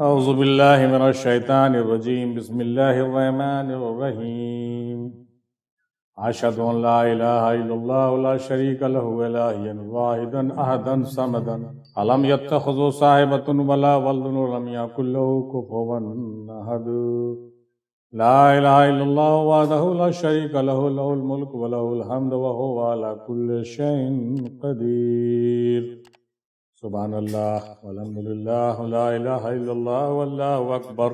اعوذ باللہ من الشیطان الرجیم بسم اللہ الرحمن الرحیم اشہد ان لا الہ الا اللہ لا شریک لہ الہا واحدا احدا صمدا لم یتخذ صاحبۃ ولا ولد ولم یکن لہ کفوا احد لا الہ الا اللہ وحدہ لا شریک لہ لہ الملک ولہ الحمد وہو علی کل شیء قدیر۔ سبحان اللہ والحمد للہ لا الہ الا اللہ واللہ اکبر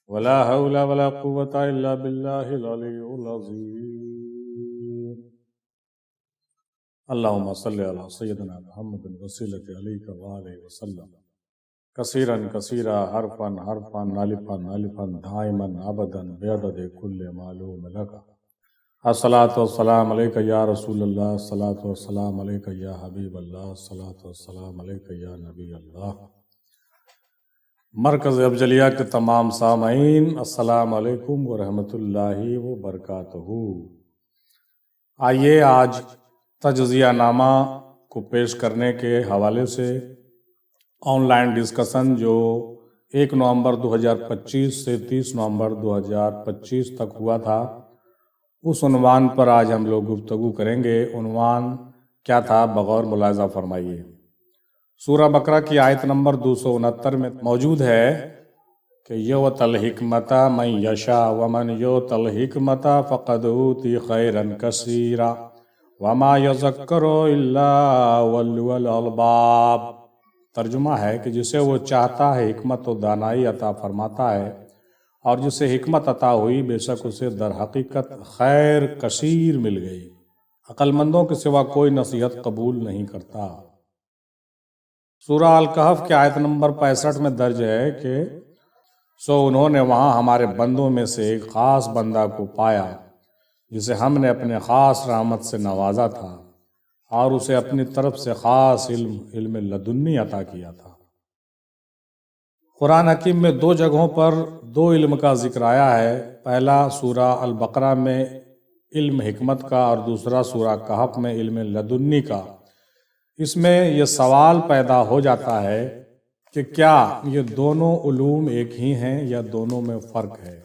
ولا حول ولا قوة الا باللہ العلی العظیم۔ اللہم صلی علی سیدنا محمد وسیلۃ علیک وآلہ وسلم کثیرا کثیرا حرفا حرفا نالفا نالفا دائما ابدا بعدد کل معلوم لک۔ الصلاۃ والسلام علیک یا رسول اللہ، الصلاۃ والسلام علیک یا حبیب اللہ، الصلاۃ والسلام علیک یا نبی اللہ۔ مرکز افضلیہ کے تمام سامعین، السلام علیکم ورحمۃ اللہ وبرکاتہ۔ آئیے آج تجزیہ نامہ کو پیش کرنے کے حوالے سے آن لائن ڈسکشن جو 1 نومبر 2025 سے 30 نومبر 2025 تک ہوا تھا، اس عنوان پر آج ہم لوگ گفتگو کریں گے۔ عنوان کیا تھا بغور ملاحظہ فرمائیے۔ سورہ بقرہ کی آیت نمبر 269 میں موجود ہے کہ یؤتی الحکمۃ من یشاء ومن یؤت الحکمۃ فقد اوتی خیرا کثیرا وما یذکر الا اولو الالباب۔ ترجمہ ہے کہ جسے وہ چاہتا ہے حکمت و دانائی عطا فرماتا ہے، اور جسے حکمت عطا ہوئی بے شک اسے در حقیقت خیر کثیر مل گئی۔ عقل مندوں کے سوا کوئی نصیحت قبول نہیں کرتا۔ سورہ الکہف کے آیت نمبر 65 میں درج ہے کہ سو انہوں نے وہاں ہمارے بندوں میں سے ایک خاص بندہ کو پایا جسے ہم نے اپنے خاص رحمت سے نوازا تھا، اور اسے اپنی طرف سے خاص علم لدنی عطا کیا تھا۔ قرآن حکیم میں 2 جگہوں پر 2 علم کا ذکر آیا ہے۔ پہلا سورہ البقرہ میں علم حکمت کا، اور دوسرا سورہ کہف میں علم لدنی کا۔ اس میں یہ سوال پیدا ہو جاتا ہے کہ کیا یہ دونوں علوم ایک ہی ہیں یا دونوں میں فرق ہے؟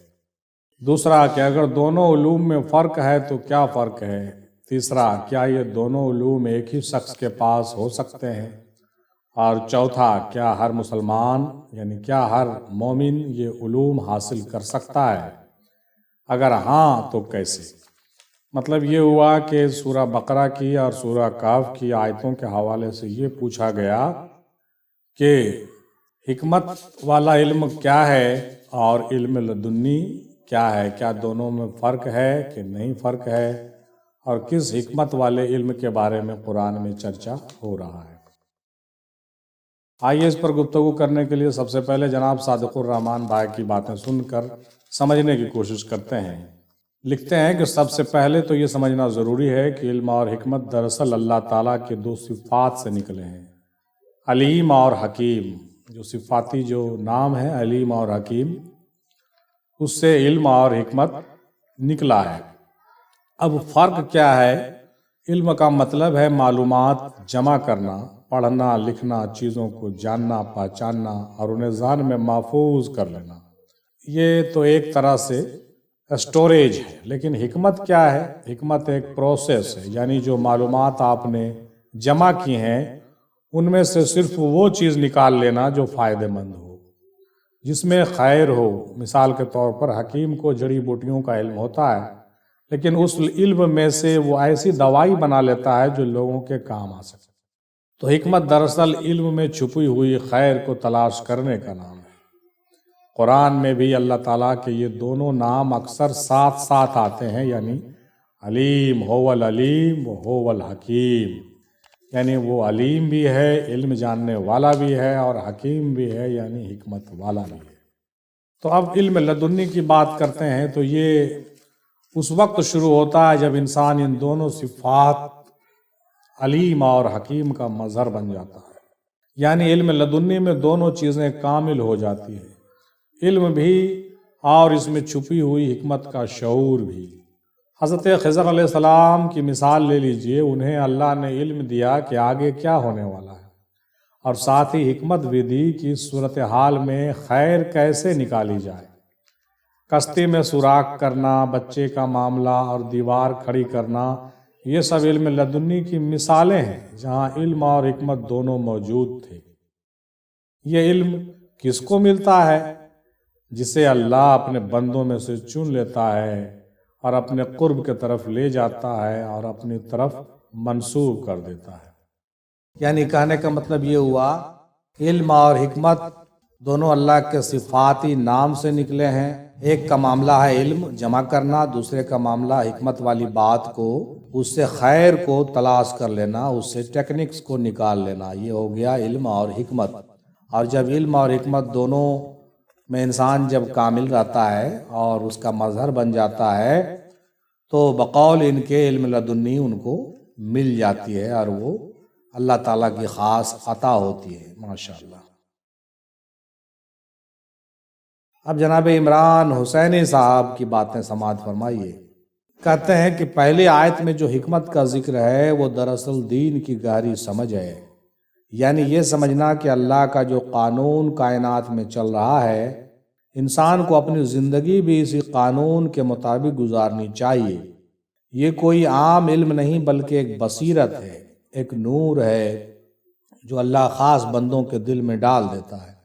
دوسرا کہ اگر دونوں علوم میں فرق ہے تو کیا فرق ہے؟ تیسرا کیا یہ دونوں علوم ایک ہی شخص کے پاس ہو سکتے ہیں؟ اور چوتھا کیا ہر مسلمان یعنی کیا ہر مومن یہ علوم حاصل کر سکتا ہے؟ اگر ہاں تو کیسے؟ مطلب یہ ہوا کہ سورہ بقرہ کی اور سورہ کہف کی آیتوں کے حوالے سے یہ پوچھا گیا کہ حکمت والا علم کیا ہے اور علم لدنی کیا ہے، کیا دونوں میں فرق ہے کہ نہیں فرق ہے، اور کس حکمت والے علم کے بارے میں قرآن میں چرچا ہو رہا ہے۔ آئیے اس پر گفتگو کرنے کے لیے سب سے پہلے جناب صادق الرحمن بھائی کی باتیں سن کر سمجھنے کی کوشش کرتے ہیں۔ لکھتے ہیں کہ سب سے پہلے تو یہ سمجھنا ضروری ہے کہ علم اور حکمت دراصل اللہ تعالیٰ کے 2 صفات سے نکلے ہیں، علیم اور حکیم۔ جو صفاتی جو نام ہے علیم اور حکیم، اس سے علم اور حکمت نکلا ہے۔ اب فرق کیا ہے؟ علم کا مطلب ہے معلومات جمع کرنا، پڑھنا لکھنا، چیزوں کو جاننا پہچاننا اور انہیں ذہن میں محفوظ کر لینا۔ یہ تو ایک طرح سے اسٹوریج ہے۔ لیکن حکمت کیا ہے؟ حکمت ایک پروسیس ہے، یعنی جو معلومات آپ نے جمع کی ہیں ان میں سے صرف وہ چیز نکال لینا جو فائدہ مند ہو، جس میں خیر ہو۔ مثال کے طور پر حکیم کو جڑی بوٹیوں کا علم ہوتا ہے، لیکن اس علم میں سے وہ ایسی دوائی بنا لیتا ہے جو لوگوں کے کام آ سکے۔ تو حکمت دراصل علم میں چھپی ہوئی خیر کو تلاش کرنے کا نام ہے۔ قرآن میں بھی اللہ تعالیٰ کے یہ دونوں نام اکثر ساتھ ساتھ آتے ہیں، یعنی علیم هو العلیم و هو الحکیم، یعنی وہ علیم بھی ہے، علم جاننے والا بھی ہے، اور حکیم بھی ہے، یعنی حکمت والا بھی ہے۔ تو اب علم لدنی کی بات کرتے ہیں تو یہ اس وقت شروع ہوتا ہے جب انسان ان دونوں صفات علیم اور حکیم کا مظہر بن جاتا ہے، یعنی علم لدنی میں دونوں چیزیں کامل ہو جاتی ہیں، علم بھی اور اس میں چھپی ہوئی حکمت کا شعور بھی۔ حضرت خضر علیہ السلام کی مثال لے لیجئے، انہیں اللہ نے علم دیا کہ آگے کیا ہونے والا ہے، اور ساتھ ہی حکمت بھی دی کہ اس صورتحال میں خیر کیسے نکالی جائے۔ کشتی میں سوراخ کرنا، بچے کا معاملہ اور دیوار کھڑی کرنا، یہ سب علم لدنی کی مثالیں ہیں جہاں علم اور حکمت دونوں موجود تھے۔ یہ علم کس کو ملتا ہے؟ جسے اللہ اپنے بندوں میں سے چن لیتا ہے اور اپنے قرب کی طرف لے جاتا ہے اور اپنی طرف منسوب کر دیتا ہے۔ یعنی کہنے کا مطلب یہ ہوا، علم اور حکمت دونوں اللہ کے صفاتی نام سے نکلے ہیں۔ ایک کا معاملہ ہے علم جمع کرنا، دوسرے کا معاملہ حکمت والی بات کو، اس سے خیر کو تلاش کر لینا، اس سے ٹیکنکس کو نکال لینا، یہ ہو گیا علم اور حکمت۔ اور جب علم اور حکمت دونوں میں انسان جب کامل رہتا ہے اور اس کا مظہر بن جاتا ہے تو بقول ان کے علم لدنی ان کو مل جاتی ہے اور وہ اللہ تعالیٰ کی خاص عطا ہوتی ہے، ماشاءاللہ۔ اب جناب عمران حسینی صاحب کی باتیں سماعت فرمائیے۔ کہتے ہیں کہ پہلی آیت میں جو حکمت کا ذکر ہے وہ دراصل دین کی گہری سمجھ ہے، یعنی یہ سمجھنا کہ اللہ کا جو قانون کائنات میں چل رہا ہے، انسان کو اپنی زندگی بھی اسی قانون کے مطابق گزارنی چاہیے۔ یہ کوئی عام علم نہیں بلکہ ایک بصیرت ہے، ایک نور ہے جو اللہ خاص بندوں کے دل میں ڈال دیتا ہے۔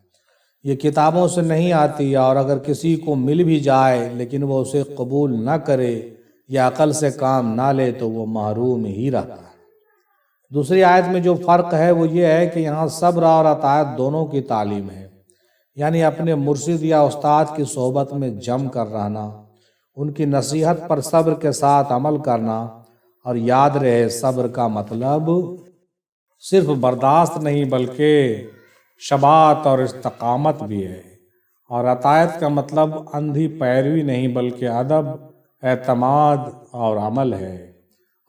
یہ کتابوں سے نہیں آتی، اور اگر کسی کو مل بھی جائے لیکن وہ اسے قبول نہ کرے یا عقل سے کام نہ لے تو وہ محروم ہی رہتا ہے۔ دوسری آیت میں جو فرق ہے وہ یہ ہے کہ یہاں صبر اور اطاعت دونوں کی تعلیم ہے، یعنی اپنے مرشد یا استاد کی صحبت میں جم کر رہنا، ان کی نصیحت پر صبر کے ساتھ عمل کرنا، اور یاد رہے صبر کا مطلب صرف برداشت نہیں بلکہ ثبات اور استقامت بھی ہے، اور اطاعت کا مطلب اندھی پیروی نہیں بلکہ ادب، اعتماد اور عمل ہے۔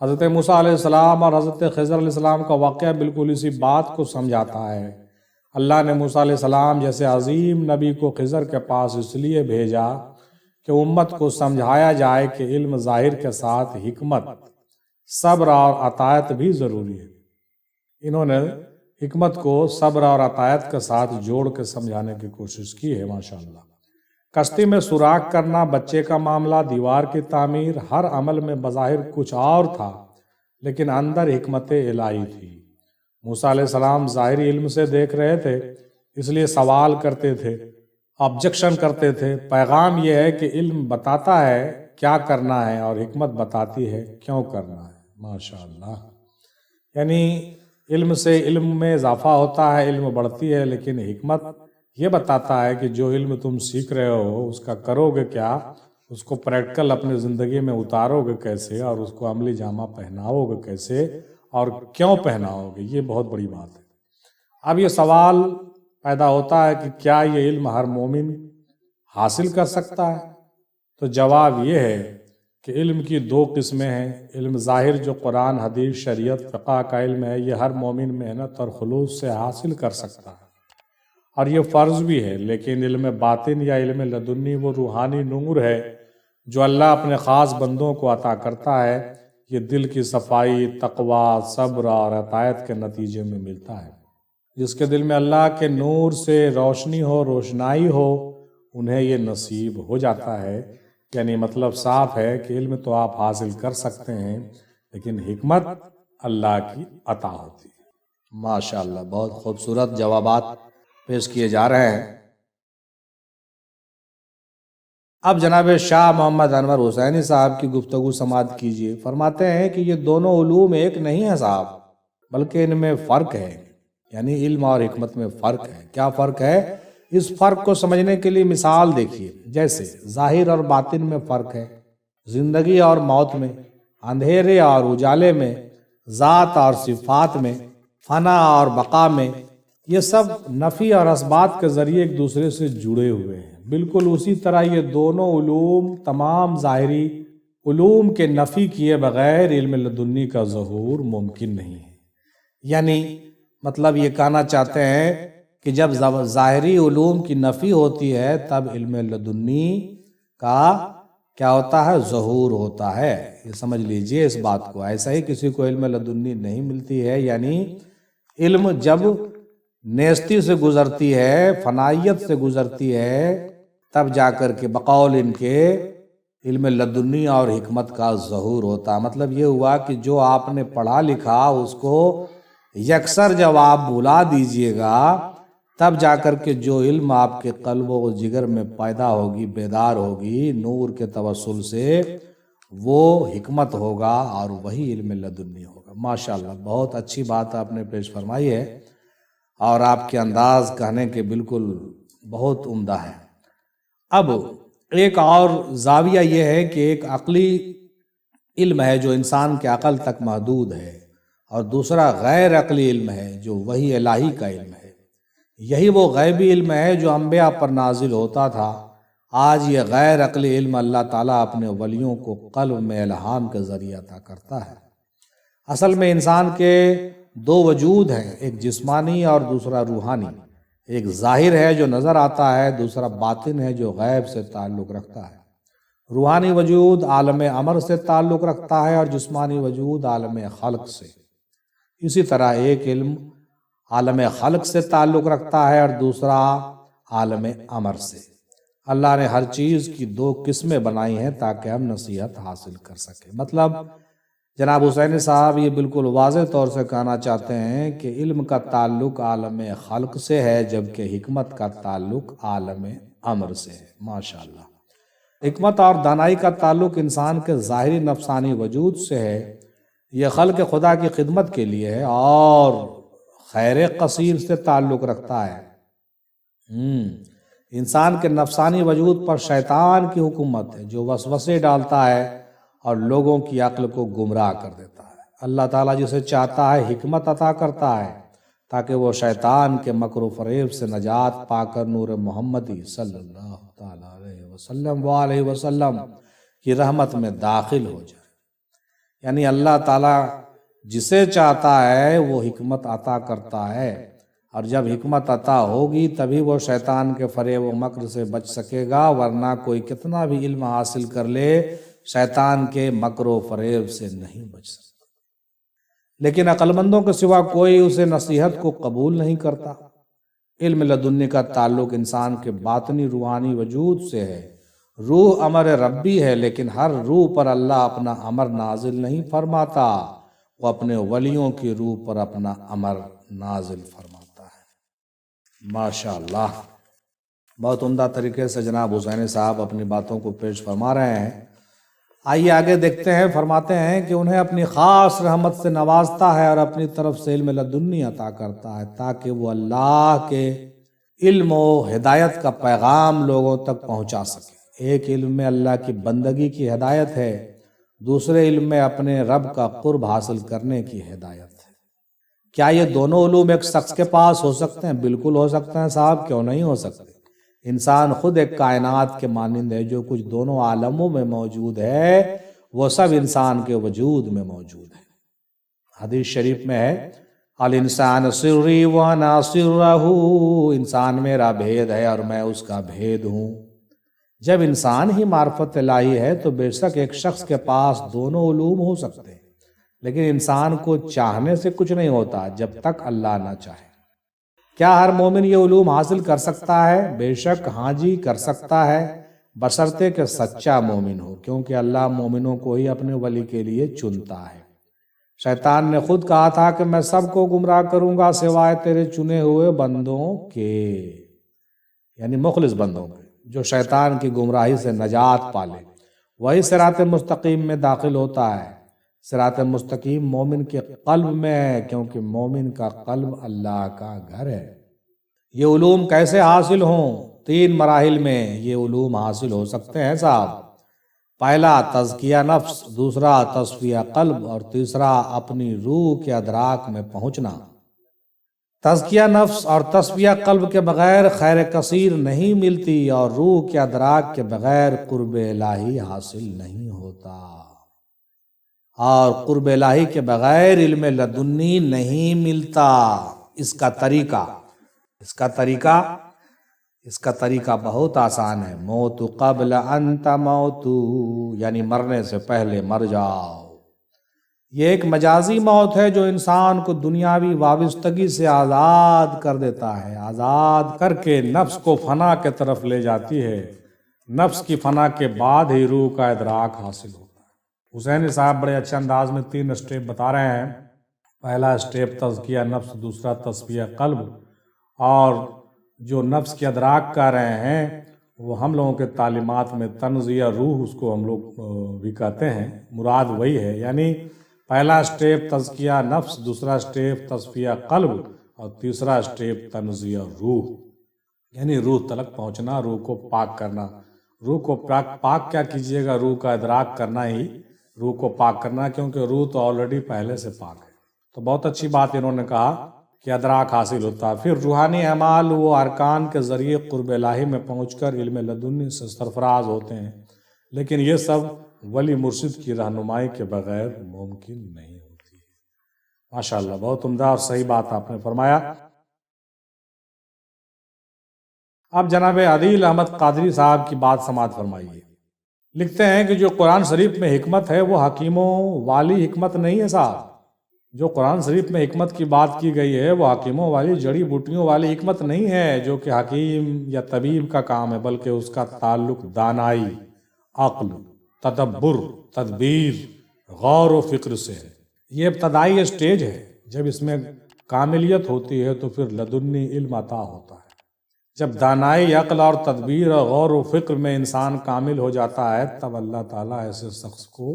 حضرت موسیٰ علیہ السلام اور حضرت خضر علیہ السلام کا واقعہ بالکل اسی بات کو سمجھاتا ہے۔ اللہ نے موسیٰ علیہ السلام جیسے عظیم نبی کو خضر کے پاس اس لیے بھیجا کہ امت کو سمجھایا جائے کہ علم ظاہر کے ساتھ حکمت، صبر اور اطاعت بھی ضروری ہے۔ انہوں نے حکمت کو صبر اور اطاعت کے ساتھ جوڑ کے سمجھانے کی کوشش کی ہے، ماشاءاللہ۔ کشتی میں سوراخ کرنا، بچے کا معاملہ، دیوار کی تعمیر، ہر عمل میں بظاہر کچھ اور تھا لیکن اندر حکمت الہی تھی۔ موسیٰ علیہ السلام ظاہری علم سے دیکھ رہے تھے، اس لیے سوال کرتے تھے، آبجیکشن کرتے تھے۔ پیغام یہ ہے کہ علم بتاتا ہے کیا کرنا ہے اور حکمت بتاتی ہے کیوں کرنا ہے، ماشاءاللہ۔ یعنی علم سے علم میں اضافہ ہوتا ہے، علم بڑھتی ہے، لیکن حکمت یہ بتاتا ہے کہ جو علم تم سیکھ رہے ہو اس کا کرو گے کیا، اس کو پریکٹیکل اپنی زندگی میں اتارو گے کیسے، اور اس کو عملی جامہ پہناؤ گے کیسے اور کیوں پہناؤ گے، یہ بہت بڑی بات ہے۔ اب یہ سوال پیدا ہوتا ہے کہ کیا یہ علم ہر مومن حاصل کر سکتا ہے؟ تو جواب یہ ہے کہ علم کی دو قسمیں ہیں۔ علم ظاہر جو قرآن، حدیث، شریعت، فقہ کا علم ہے، یہ ہر مومن محنت اور خلوص سے حاصل کر سکتا ہے اور یہ فرض بھی ہے۔ لیکن علم باطن یا علم لدنی وہ روحانی نور ہے جو اللہ اپنے خاص بندوں کو عطا کرتا ہے۔ یہ دل کی صفائی، تقوی، صبر اور اطاعت کے نتیجے میں ملتا ہے۔ جس کے دل میں اللہ کے نور سے روشنی ہو، روشنائی ہو، انہیں یہ نصیب ہو جاتا ہے۔ یعنی مطلب صاف ہے کہ علم تو آپ حاصل کر سکتے ہیں لیکن حکمت اللہ کی عطا ہوتی ہے۔ ماشاءاللہ، بہت خوبصورت جوابات پیش کیے جا رہے ہیں۔ اب جناب شاہ محمد انور حسینی صاحب کی گفتگو سماعت کیجیے۔ فرماتے ہیں کہ یہ دونوں علوم ایک نہیں ہیں صاحب، بلکہ ان میں فرق ہے، یعنی علم اور حکمت میں فرق ہے۔ کیا فرق ہے؟ اس فرق کو سمجھنے کے لیے مثال دیکھیے۔ جیسے ظاہر اور باطن میں فرق ہے، زندگی اور موت میں، اندھیرے اور اجالے میں، ذات اور صفات میں، فنا اور بقا میں، یہ سب نفی اور اثبات کے ذریعے ایک دوسرے سے جڑے ہوئے ہیں۔ بالکل اسی طرح یہ دونوں علوم تمام ظاہری علوم کے نفی کیے بغیر علم لدنی کا ظہور ممکن نہیں ہے۔ یعنی مطلب یہ کہنا چاہتے ہیں کہ جب ظاہری علوم کی نفی ہوتی ہے تب علم لدنی کا کیا ہوتا ہے؟ ظہور ہوتا ہے۔ یہ سمجھ لیجئے اس بات کو۔ ایسا ہی کسی کو علم لدنی نہیں ملتی ہے، یعنی علم جب نیستی سے گزرتی ہے، فنائیت سے گزرتی ہے، تب جا کر کے بقول ان کے علم لدنی اور حکمت کا ظہور ہوتا۔ مطلب یہ ہوا کہ جو آپ نے پڑھا لکھا اس کو یکسر جب آپ بھلا دیجئے گا، تب جا کر کے جو علم آپ کے قلب و جگر میں پیدا ہوگی، بیدار ہوگی نور کے توسل سے، وہ حکمت ہوگا اور وہی علم لدنی ہوگا۔ ماشاءاللہ، بہت اچھی بات آپ نے پیش فرمائی ہے، اور آپ کے انداز کہنے کے بالکل بہت عمدہ ہے۔ اب ایک اور زاویہ یہ ہے کہ ایک عقلی علم ہے جو انسان کے عقل تک محدود ہے، اور دوسرا غیر عقلی علم ہے جو وحی الہی کا علم ہے۔ یہی وہ غیبی علم ہے جو انبیاء پر نازل ہوتا تھا۔ آج یہ غیر عقلی علم اللہ تعالیٰ اپنے ولیوں کو قلب میں الہام کے ذریعے عطا کرتا ہے۔ اصل میں انسان کے دو وجود ہیں، ایک جسمانی اور دوسرا روحانی۔ ایک ظاہر ہے جو نظر آتا ہے، دوسرا باطن ہے جو غیب سے تعلق رکھتا ہے۔ روحانی وجود عالم امر سے تعلق رکھتا ہے اور جسمانی وجود عالم خلق سے۔ اسی طرح ایک علم عالم خلق سے تعلق رکھتا ہے اور دوسرا عالم امر سے۔ اللہ نے ہر چیز کی دو قسمیں بنائی ہیں تاکہ ہم نصیحت حاصل کر سکیں۔ مطلب جناب حسینی صاحب یہ بالکل واضح طور سے کہنا چاہتے ہیں کہ علم کا تعلق عالم خلق سے ہے، جبکہ حکمت کا تعلق عالم امر سے ہے۔ ماشاءاللہ، حکمت اور دانائی کا تعلق انسان کے ظاہری نفسانی وجود سے ہے، یہ خلق خدا کی خدمت کے لیے ہے، اور خیر قصیر سے تعلق رکھتا ہے۔ انسان کے نفسانی وجود پر شیطان کی حکومت ہے جو وسوسے ڈالتا ہے اور لوگوں کی عقل کو گمراہ کر دیتا ہے۔ اللہ تعالیٰ جسے چاہتا ہے حکمت عطا کرتا ہے تاکہ وہ شیطان کے مکر و فریب سے نجات پا کر نور محمدی صلی اللہ تعالیٰ علیہ وسلم کی رحمت میں داخل ہو جائے۔ یعنی اللہ تعالیٰ جسے چاہتا ہے وہ حکمت عطا کرتا ہے، اور جب حکمت عطا ہوگی تبھی وہ شیطان کے فریب و مکر سے بچ سکے گا، ورنہ کوئی کتنا بھی علم حاصل کر لے شیطان کے مکر و فریب سے نہیں بچ سکتا۔ لیکن عقل مندوں کے سوا کوئی اسے نصیحت کو قبول نہیں کرتا۔ علم لدنی کا تعلق انسان کے باطنی روحانی وجود سے ہے۔ روح امر ربی ہے، لیکن ہر روح پر اللہ اپنا امر نازل نہیں فرماتا، وہ اپنے ولیوں کی روح پر اپنا امر نازل فرماتا ہے۔ ماشاءاللہ، بہت عمدہ طریقے سے جناب حسینی صاحب اپنی باتوں کو پیش فرما رہے ہیں۔ آئیے آگے دیکھتے ہیں۔ فرماتے ہیں کہ انہیں اپنی خاص رحمت سے نوازتا ہے اور اپنی طرف سے علم لدنی عطا کرتا ہے تاکہ وہ اللہ کے علم و ہدایت کا پیغام لوگوں تک پہنچا سکے۔ ایک علم میں اللہ کی بندگی کی ہدایت ہے، دوسرے علم میں اپنے رب کا قرب حاصل کرنے کی ہدایت ہے۔ کیا یہ دونوں علوم ایک شخص کے پاس ہو سکتے ہیں؟ بالکل ہو سکتے ہیں صاحب، کیوں نہیں ہو سکتے؟ انسان خود ایک کائنات کے مانند ہے، جو کچھ دونوں عالموں میں موجود ہے وہ سب انسان کے وجود میں موجود ہے۔ حدیث شریف میں ہے الانسان سری وانا سرہ، انسان میرا بھید ہے اور میں اس کا بھید ہوں۔ جب انسان ہی معرفت الہی ہے تو بے شک ایک شخص کے پاس دونوں علوم ہو سکتے ہیں، لیکن انسان کو چاہنے سے کچھ نہیں ہوتا جب تک اللہ نہ چاہے۔ کیا ہر مومن یہ علوم حاصل کر سکتا ہے؟ بے شک ہاں جی، کر سکتا ہے، بشرطے کہ سچا مومن ہو، کیونکہ اللہ مومنوں کو ہی اپنے ولی کے لیے چنتا ہے۔ شیطان نے خود کہا تھا کہ میں سب کو گمراہ کروں گا سوائے تیرے چنے ہوئے بندوں کے، یعنی مخلص بندوں کے، جو شیطان کی گمراہی سے نجات پالے، وہی صراط مستقیم میں داخل ہوتا ہے۔ صراط مستقیم مومن کے قلب میں ہے، کیونکہ مومن کا قلب اللہ کا گھر ہے۔ یہ علوم کیسے حاصل ہوں؟ 3 مراحل میں یہ علوم حاصل ہو سکتے ہیں صاحب۔ پہلا تزکیہ نفس، دوسرا تصفیہ قلب، اور تیسرا اپنی روح کے ادراک میں پہنچنا۔ تزکیہ نفس اور تصفیہ قلب کے بغیر خیر کثیر نہیں ملتی، اور روح کے ادراک کے بغیر قرب الہی حاصل نہیں ہوتا، اور قرب الہی کے بغیر علم لدنی نہیں ملتا۔ اس کا طریقہ بہت آسان ہے۔ موت قبل ان تموتو، یعنی مرنے سے پہلے مر جاؤ۔ یہ ایک مجازی موت ہے جو انسان کو دنیاوی وابستگی سے آزاد کر دیتا ہے، آزاد کر کے نفس کو فنا کے طرف لے جاتی ہے۔ نفس کی فنا کے بعد ہی روح کا ادراک حاصل ہوتا ہے۔ حسینی صاحب بڑے اچھے انداز میں 3 اسٹیپ بتا رہے ہیں۔ پہلا اسٹیپ تزکیہ نفس، دوسرا تصفیہ قلب، اور جو نفس کے ادراک کر رہے ہیں وہ ہم لوگوں کے تعلیمات میں تنزیہ روح اس کو ہم لوگ بھی کہتے ہیں، مراد وہی ہے۔ یعنی پہلا اسٹیپ تزکیہ نفس، دوسرا اسٹیپ تصفیہ قلب، اور تیسرا اسٹیپ تنزیہ روح، یعنی روح تلک پہنچنا، روح کو پاک کرنا۔ روح کو پاک کیا کیجیے گا؟ روح کا ادراک کرنا ہی روح کو پاک کرنا، کیونکہ روح تو آلریڈی پہلے سے پاک ہے۔ تو بہت اچھی بات انہوں نے کہا کہ ادراک حاصل ہوتا ہے۔ پھر روحانی اعمال وہ ارکان کے ذریعے قرب الہی میں پہنچ کر علم لدنی سے سرفراز ہوتے ہیں، لیکن یہ سب ولی مرشد کی رہنمائی کے بغیر ممکن نہیں ہوتی۔ ماشاءاللہ، بہت عمدہ اور صحیح بات آپ نے فرمایا۔ اب جناب عدیل احمد قادری صاحب کی بات سماعت فرمائیے۔ لکھتے ہیں کہ جو قرآن شریف میں حکمت ہے وہ حکیموں والی حکمت نہیں ہے صاحب۔ جو قرآن شریف میں حکمت کی بات کی گئی ہے وہ حکیموں والی، جڑی بوٹیوں والی حکمت نہیں ہے جو کہ حکیم یا طبیب کا کام ہے، بلکہ اس کا تعلق دانائی، عقل، تدبر، تدبیر، غور و فکر سے ہے۔ یہ ابتدائی اسٹیج ہے۔ جب اس میں کاملیت ہوتی ہے تو پھر لدنی علم عطا ہوتا ہے۔ جب دانائی، عقل اور تدبیر اور غور و فکر میں انسان کامل ہو جاتا ہے تب اللہ تعالیٰ ایسے شخص کو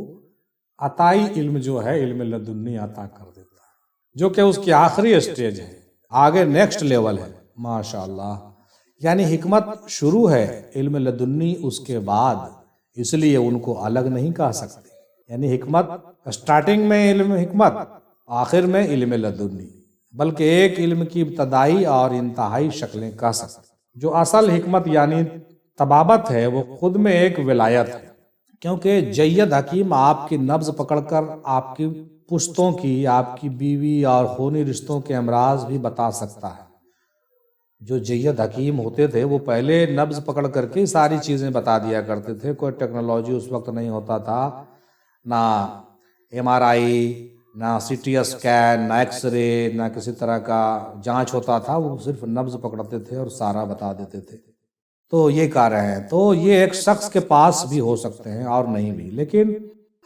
عطائی علم جو ہے علم لدنی عطا کر دیتا ہے، جو کہ اس کی آخری اسٹیج ہے، آگے نیکسٹ لیول ہے۔ ماشاءاللہ، یعنی حکمت شروع ہے، علم لدنی اس کے بعد، اس لیے ان کو الگ نہیں کہہ سکتے۔ یعنی حکمت اسٹارٹنگ میں علم حکمت، آخر میں علم لدنی، بلکہ ایک علم کی ابتدائی اور انتہائی شکلیں کہہ سکتے۔ جو اصل حکمت یعنی طبابت ہے وہ خود میں ایک ولایت ہے، کیونکہ جید حکیم آپ کی نبض پکڑ کر آپ کی پشتوں کی، آپ کی بیوی اور خونی رشتوں کے امراض بھی بتا سکتا ہے۔ جو جید حکیم ہوتے تھے وہ پہلے نبض پکڑ کر کے ساری چیزیں بتا دیا کرتے تھے۔ کوئی ٹیکنالوجی اس وقت نہیں ہوتا تھا، نہ MRI، نہ CT اسکین، نہ ایکس رے، نہ کسی طرح کا جانچ ہوتا تھا۔ وہ صرف نبض پکڑتے تھے اور سارا بتا دیتے تھے۔ تو یہ کہہ رہے ہیں، تو یہ ایک شخص کے پاس بھی ہو سکتے ہیں اور نہیں بھی، لیکن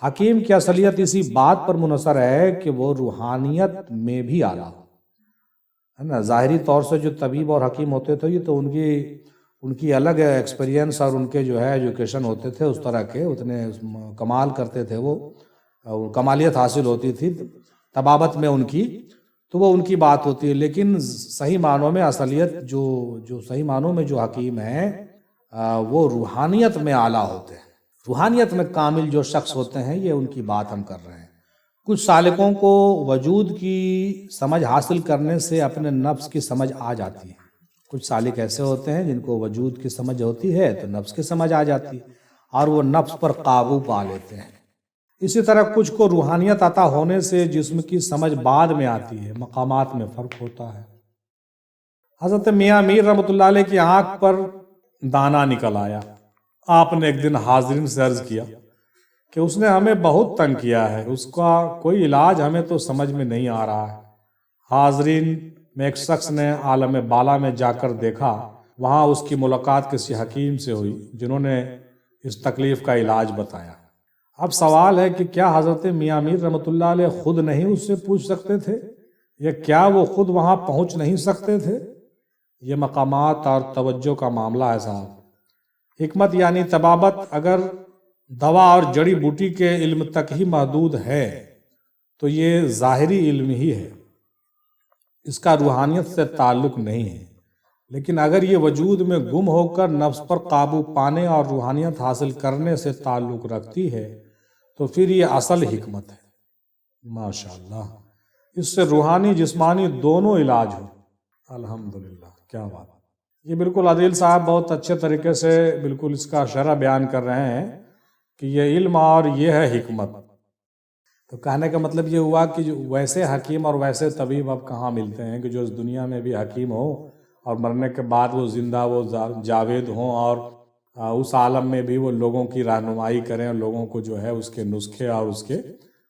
حکیم کی اصلیت اسی بات پر منحصر ہے کہ وہ روحانیت میں بھی اعلیٰ ہے نا۔ ظاہری طور سے جو طبیب اور حکیم ہوتے تھے یہ تو ان کی الگ ایکسپیرینس اور ان کے جو ہے ایجوکیشن ہوتے تھے، اس طرح کے اتنے کمال کرتے تھے، وہ کمالیت حاصل ہوتی تھی طبابت میں ان کی، تو وہ ان کی بات ہوتی ہے۔ لیکن صحیح معنوں میں اصلیت جو صحیح معنوں میں جو حکیم ہیں وہ روحانیت میں اعلیٰ ہوتے ہیں۔ روحانیت میں کامل جو شخص ہوتے ہیں یہ ان کی بات ہم کر رہے ہیں۔ کچھ سالکوں کو وجود کی سمجھ حاصل کرنے سے اپنے نفس کی سمجھ آ جاتی ہے۔ کچھ سالک ایسے ہوتے ہیں جن کو وجود کی سمجھ ہوتی ہے تو نفس کی سمجھ آ جاتی ہے اور وہ نفس پر قابو پا لیتے ہیں۔ اسی طرح کچھ کو روحانیت عطا ہونے سے جسم کی سمجھ بعد میں آتی ہے، مقامات میں فرق ہوتا ہے۔ حضرت میاں میر رحمۃ اللہ علیہ کی آنکھ پر دانا نکل آیا۔ آپ نے ایک دن حاضرین سے عرض کیا کہ اس نے ہمیں بہت تنگ کیا ہے، اس کا کوئی علاج ہمیں تو سمجھ میں نہیں آ رہا ہے۔ حاضرین میں ایک شخص نے عالم بالا میں جا کر دیکھا، وہاں اس کی ملاقات کسی حکیم سے ہوئی جنہوں نے اس تکلیف کا علاج بتایا۔ اب سوال ہے کہ کیا حضرت میاں میر رحمۃ اللہ علیہ خود نہیں اس سے پوچھ سکتے تھے، یا کیا وہ خود وہاں پہنچ نہیں سکتے تھے؟ یہ مقامات اور توجہ کا معاملہ ہے صاحب۔ حکمت یعنی طبابت اگر دوا اور جڑی بوٹی کے علم تک ہی محدود ہے تو یہ ظاہری علم ہی ہے، اس کا روحانیت سے تعلق نہیں ہے۔ لیکن اگر یہ وجود میں گم ہو کر نفس پر قابو پانے اور روحانیت حاصل کرنے سے تعلق رکھتی ہے تو پھر یہ اصل حکمت ہے۔ ماشاءاللہ، اس سے روحانی جسمانی دونوں علاج ہو۔ الحمدللہ، کیا بات۔ یہ بالکل عادل صاحب بہت اچھے طریقے سے بالکل اس کا شرح بیان کر رہے ہیں کہ یہ علم اور یہ ہے حکمت۔ تو کہنے کا مطلب یہ ہوا کہ جو ویسے حکیم اور ویسے طبیب اب کہاں ملتے ہیں کہ جو اس دنیا میں بھی حکیم ہو اور مرنے کے بعد وہ زندہ وہ جاوید ہوں اور اس عالم میں بھی وہ لوگوں کی رہنمائی کریں اور لوگوں کو جو ہے اس کے نسخے اور اس کے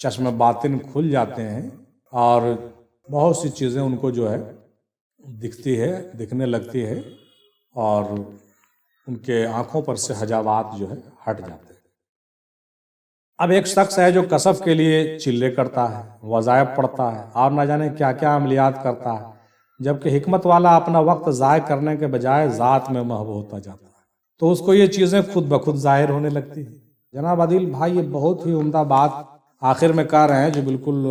چشم باطن کھل جاتے ہیں اور بہت سی چیزیں ان کو جو ہے دکھتی ہے، دکھنے لگتی ہے، اور ان کے آنکھوں پر سے حجابات جو ہے ہٹ جاتے ہیں۔ اب ایک شخص ہے جو کسب کے لیے چلے کرتا ہے، وظائف پڑھتا ہے اور نہ جانے کیا کیا عملیات کرتا ہے، جبکہ حکمت والا اپنا وقت ضائع کرنے کے بجائے ذات میں محو ہوتا جاتا ہے، تو اس کو یہ چیزیں خود بخود ظاہر ہونے لگتی ہیں۔ جناب عادل بھائی، یہ بہت ہی عمدہ بات آخر میں کہہ رہے ہیں، جو بالکل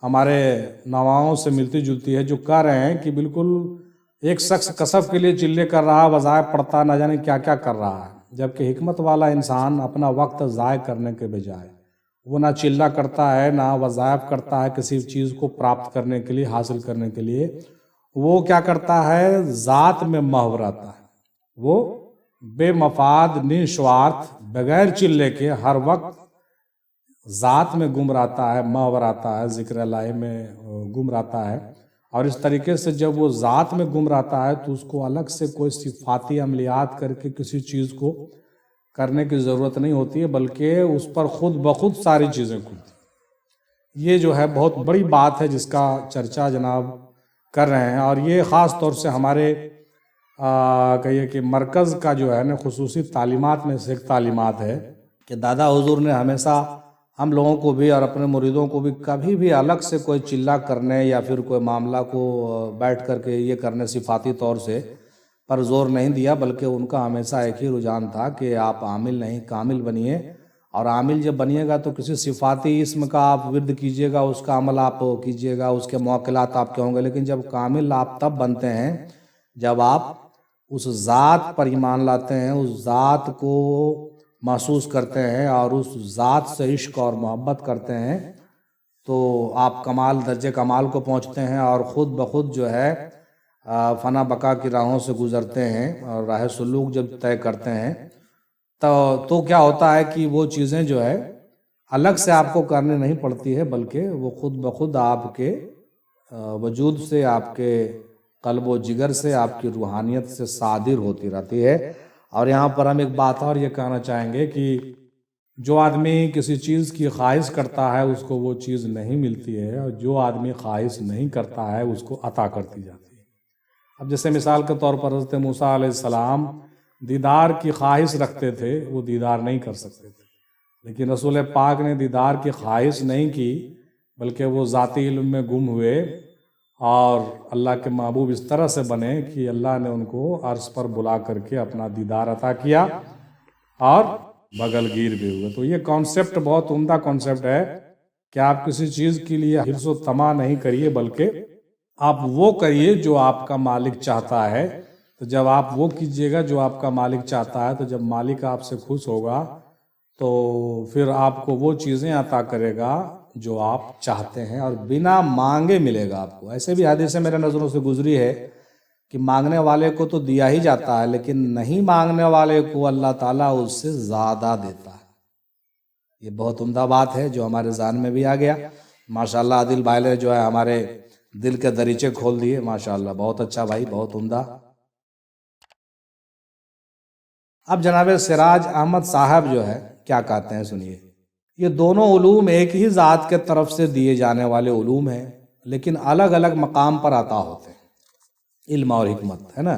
ہمارے نواؤں سے ملتی جلتی ہے، جو کہہ رہے ہیں کہ بالکل ایک شخص کسب کے لیے چلے کر رہا، وظائف پڑھتا، نہ جانے کیا کیا کر رہا ہے، جبکہ حکمت والا انسان اپنا وقت ضائع کرنے کے بجائے وہ نہ چلہ کرتا ہے، نہ وظائف کرتا ہے کسی چیز کو پراپت کرنے کے لیے، حاصل کرنے کے لیے، وہ کیا کرتا ہے، ذات میں محو رہتا ہے۔ وہ بے مفاد نسوارتھ بغیر چلے کے ہر وقت ذات میں گم رہتا ہے، محو رہتا ہے، ذکر اللہ میں گم رہتا ہے۔ اور اس طریقے سے جب وہ ذات میں گم رہتا ہے تو اس کو الگ سے کوئی صفاتی عملیات کر کے کسی چیز کو کرنے کی ضرورت نہیں ہوتی ہے، بلکہ اس پر خود بخود ساری چیزیں کھلتی ہیں۔ یہ جو ہے بہت بڑی بات ہے جس کا چرچا جناب کر رہے ہیں، اور یہ خاص طور سے ہمارے کہیے کہ مرکز کا جو ہے نا خصوصی تعلیمات میں سے ایک تعلیمات ہے کہ دادا حضور نے ہمیشہ ہم لوگوں کو بھی اور اپنے مریدوں کو بھی کبھی بھی الگ سے کوئی چلہ کرنے یا پھر کوئی معاملہ کو بیٹھ کر کے یہ کرنے صفاتی طور سے پر زور نہیں دیا، بلکہ ان کا ہمیشہ ایک ہی رجحان تھا کہ آپ عامل نہیں کامل بنیے، اور عامل جب بنیے گا تو کسی صفاتی اسم کا آپ ورد کیجئے گا، اس کا عمل آپ کیجئے گا، اس کے موکلات آپ کے ہوں گے، لیکن جب کامل آپ تب بنتے ہیں جب آپ اس ذات پر ایمان لاتے ہیں، اس ذات کو محسوس کرتے ہیں اور اس ذات سے عشق اور محبت کرتے ہیں، تو آپ کمال درجے کمال کو پہنچتے ہیں اور خود بخود جو ہے فنا بقا کی راہوں سے گزرتے ہیں، اور راہ سلوک جب طے کرتے ہیں تو کیا ہوتا ہے کہ وہ چیزیں جو ہے الگ سے آپ کو کرنے نہیں پڑتی ہے، بلکہ وہ خود بخود آپ کے وجود سے، آپ کے قلب و جگر سے، آپ کی روحانیت سے صادر ہوتی رہتی ہے۔ اور یہاں پر ہم ایک بات اور یہ کہنا چاہیں گے کہ جو آدمی کسی چیز کی خواہش کرتا ہے اس کو وہ چیز نہیں ملتی ہے، اور جو آدمی خواہش نہیں کرتا ہے اس کو عطا کرتی جاتی ہے۔ اب جیسے مثال کے طور پر حضرت موسیٰ علیہ السلام دیدار کی خواہش رکھتے تھے، وہ دیدار نہیں کر سکتے تھے، لیکن رسول پاک نے دیدار کی خواہش نہیں کی، بلکہ وہ ذاتی علم میں گم ہوئے اور اللہ کے محبوب اس طرح سے بنے کہ اللہ نے ان کو عرش پر بلا کر کے اپنا دیدار عطا کیا اور بغل گیر بھی ہوئے۔ تو یہ کانسیپٹ بہت عمدہ کانسیپٹ ہے کہ آپ کسی چیز کے لیے حرص و طمع نہیں کریے، بلکہ آپ وہ کریے جو آپ کا مالک چاہتا ہے۔ تو جب آپ وہ کیجئے گا جو آپ کا مالک چاہتا ہے، تو جب مالک آپ سے خوش ہوگا تو پھر آپ کو وہ چیزیں عطا کرے گا جو آپ چاہتے ہیں، اور بنا مانگے ملے گا آپ کو۔ ایسے بھی حدیثیں میرے نظروں سے گزری ہے کہ مانگنے والے کو تو دیا ہی جاتا ہے، لیکن نہیں مانگنے والے کو اللہ تعالیٰ اس سے زیادہ دیتا ہے۔ یہ بہت عمدہ بات ہے جو ہمارے ذہن میں بھی آ گیا۔ ماشاءاللہ عادل بھائی نے جو ہے ہمارے دل کے دریچے کھول دیے، ماشاءاللہ بہت اچھا بھائی، بہت عمدہ۔ اب جناب سراج احمد صاحب جو ہے کیا کہتے ہیں سنیے۔ یہ دونوں علوم ایک ہی ذات کے طرف سے دیے جانے والے علوم ہیں، لیکن الگ الگ مقام پر عطا ہوتے ہیں، علم اور حکمت، ہے نا۔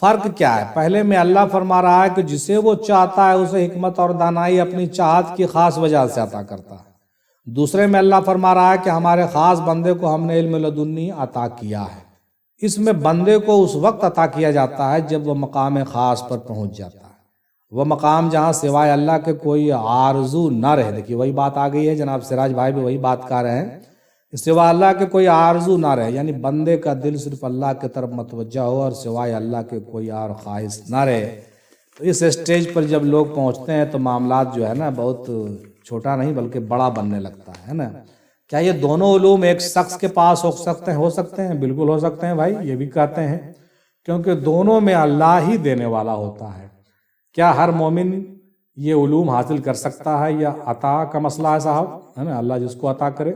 فرق کیا ہے؟ پہلے میں اللہ فرما رہا ہے کہ جسے وہ چاہتا ہے اسے حکمت اور دانائی اپنی چاہت کی خاص وجہ سے عطا کرتا ہے۔ دوسرے میں اللہ فرما رہا ہے کہ ہمارے خاص بندے کو ہم نے علم لدنی عطا کیا ہے۔ اس میں بندے کو اس وقت عطا کیا جاتا ہے جب وہ مقام خاص پر پہنچ جاتا ہے، وہ مقام جہاں سوائے اللہ کے کوئی آرزو نہ رہے۔ دیکھیے وہی بات آ گئی ہے، جناب سراج بھائی بھی وہی بات کہہ رہے ہیں، سوائے اللہ کے کوئی آرزو نہ رہے، یعنی بندے کا دل صرف اللہ کی طرف متوجہ ہو اور سوائے اللہ کے کوئی اور خواہش نہ رہے۔ تو اس اسٹیج پر جب لوگ پہنچتے ہیں تو معاملات جو ہے نا بہت چھوٹا نہیں بلکہ بڑا بننے لگتا ہے نا۔ کیا یہ دونوں علوم ایک شخص کے پاس ہو سکتے ہیں؟ بالکل ہو سکتے ہیں بھائی، یہ بھی کہتے ہیں، کیونکہ دونوں میں اللہ ہی دینے والا ہوتا ہے۔ کیا ہر مومن یہ علوم حاصل کر سکتا ہے؟ یا عطا کا مسئلہ ہے صاحب، ہے نا، اللہ جس کو عطا کرے۔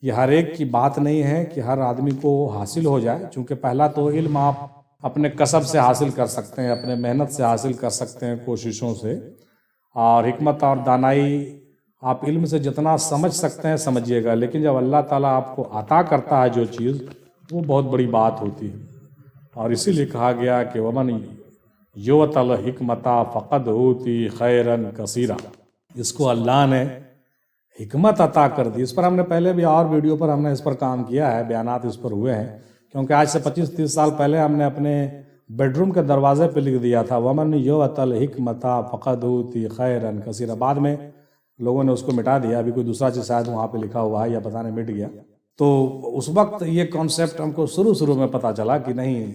یہ ہر ایک کی بات نہیں ہے کہ ہر آدمی کو حاصل ہو جائے، چونکہ پہلا تو علم آپ اپنے کسب سے حاصل کر سکتے ہیں، اپنے محنت سے حاصل کر سکتے ہیں، کوششوں سے، اور حکمت اور دانائی آپ علم سے جتنا سمجھ سکتے ہیں سمجھیے گا، لیکن جب اللہ تعالیٰ آپ کو عطا کرتا ہے جو چیز، وہ بہت بڑی بات ہوتی ہے۔ اور اسی لیے کہا گیا کہ ومن یؤت الحکمت فقد اوتی خیرا کثیرا، اس کو اللہ نے حکمت عطا کر دی۔ اس پر ہم نے پہلے بھی اور ویڈیو پر ہم نے اس پر کام کیا ہے، بیانات اس پر ہوئے ہیں، کیونکہ آج سے 25-30 سال پہلے ہم نے اپنے بیڈ روم کے دروازے پہ لکھ دیا تھا ومن یؤت الحکمت فقد اوتی خیرا کثیرا۔ بعد میں لوگوں نے اس کو مٹا دیا، ابھی کوئی دوسرا چیز شاید وہاں پہ لکھا ہوا ہے یا پتہ نہیں مٹ گیا۔ تو اس وقت یہ کانسیپٹ ہم کو شروع میں پتہ چلا کہ نہیں،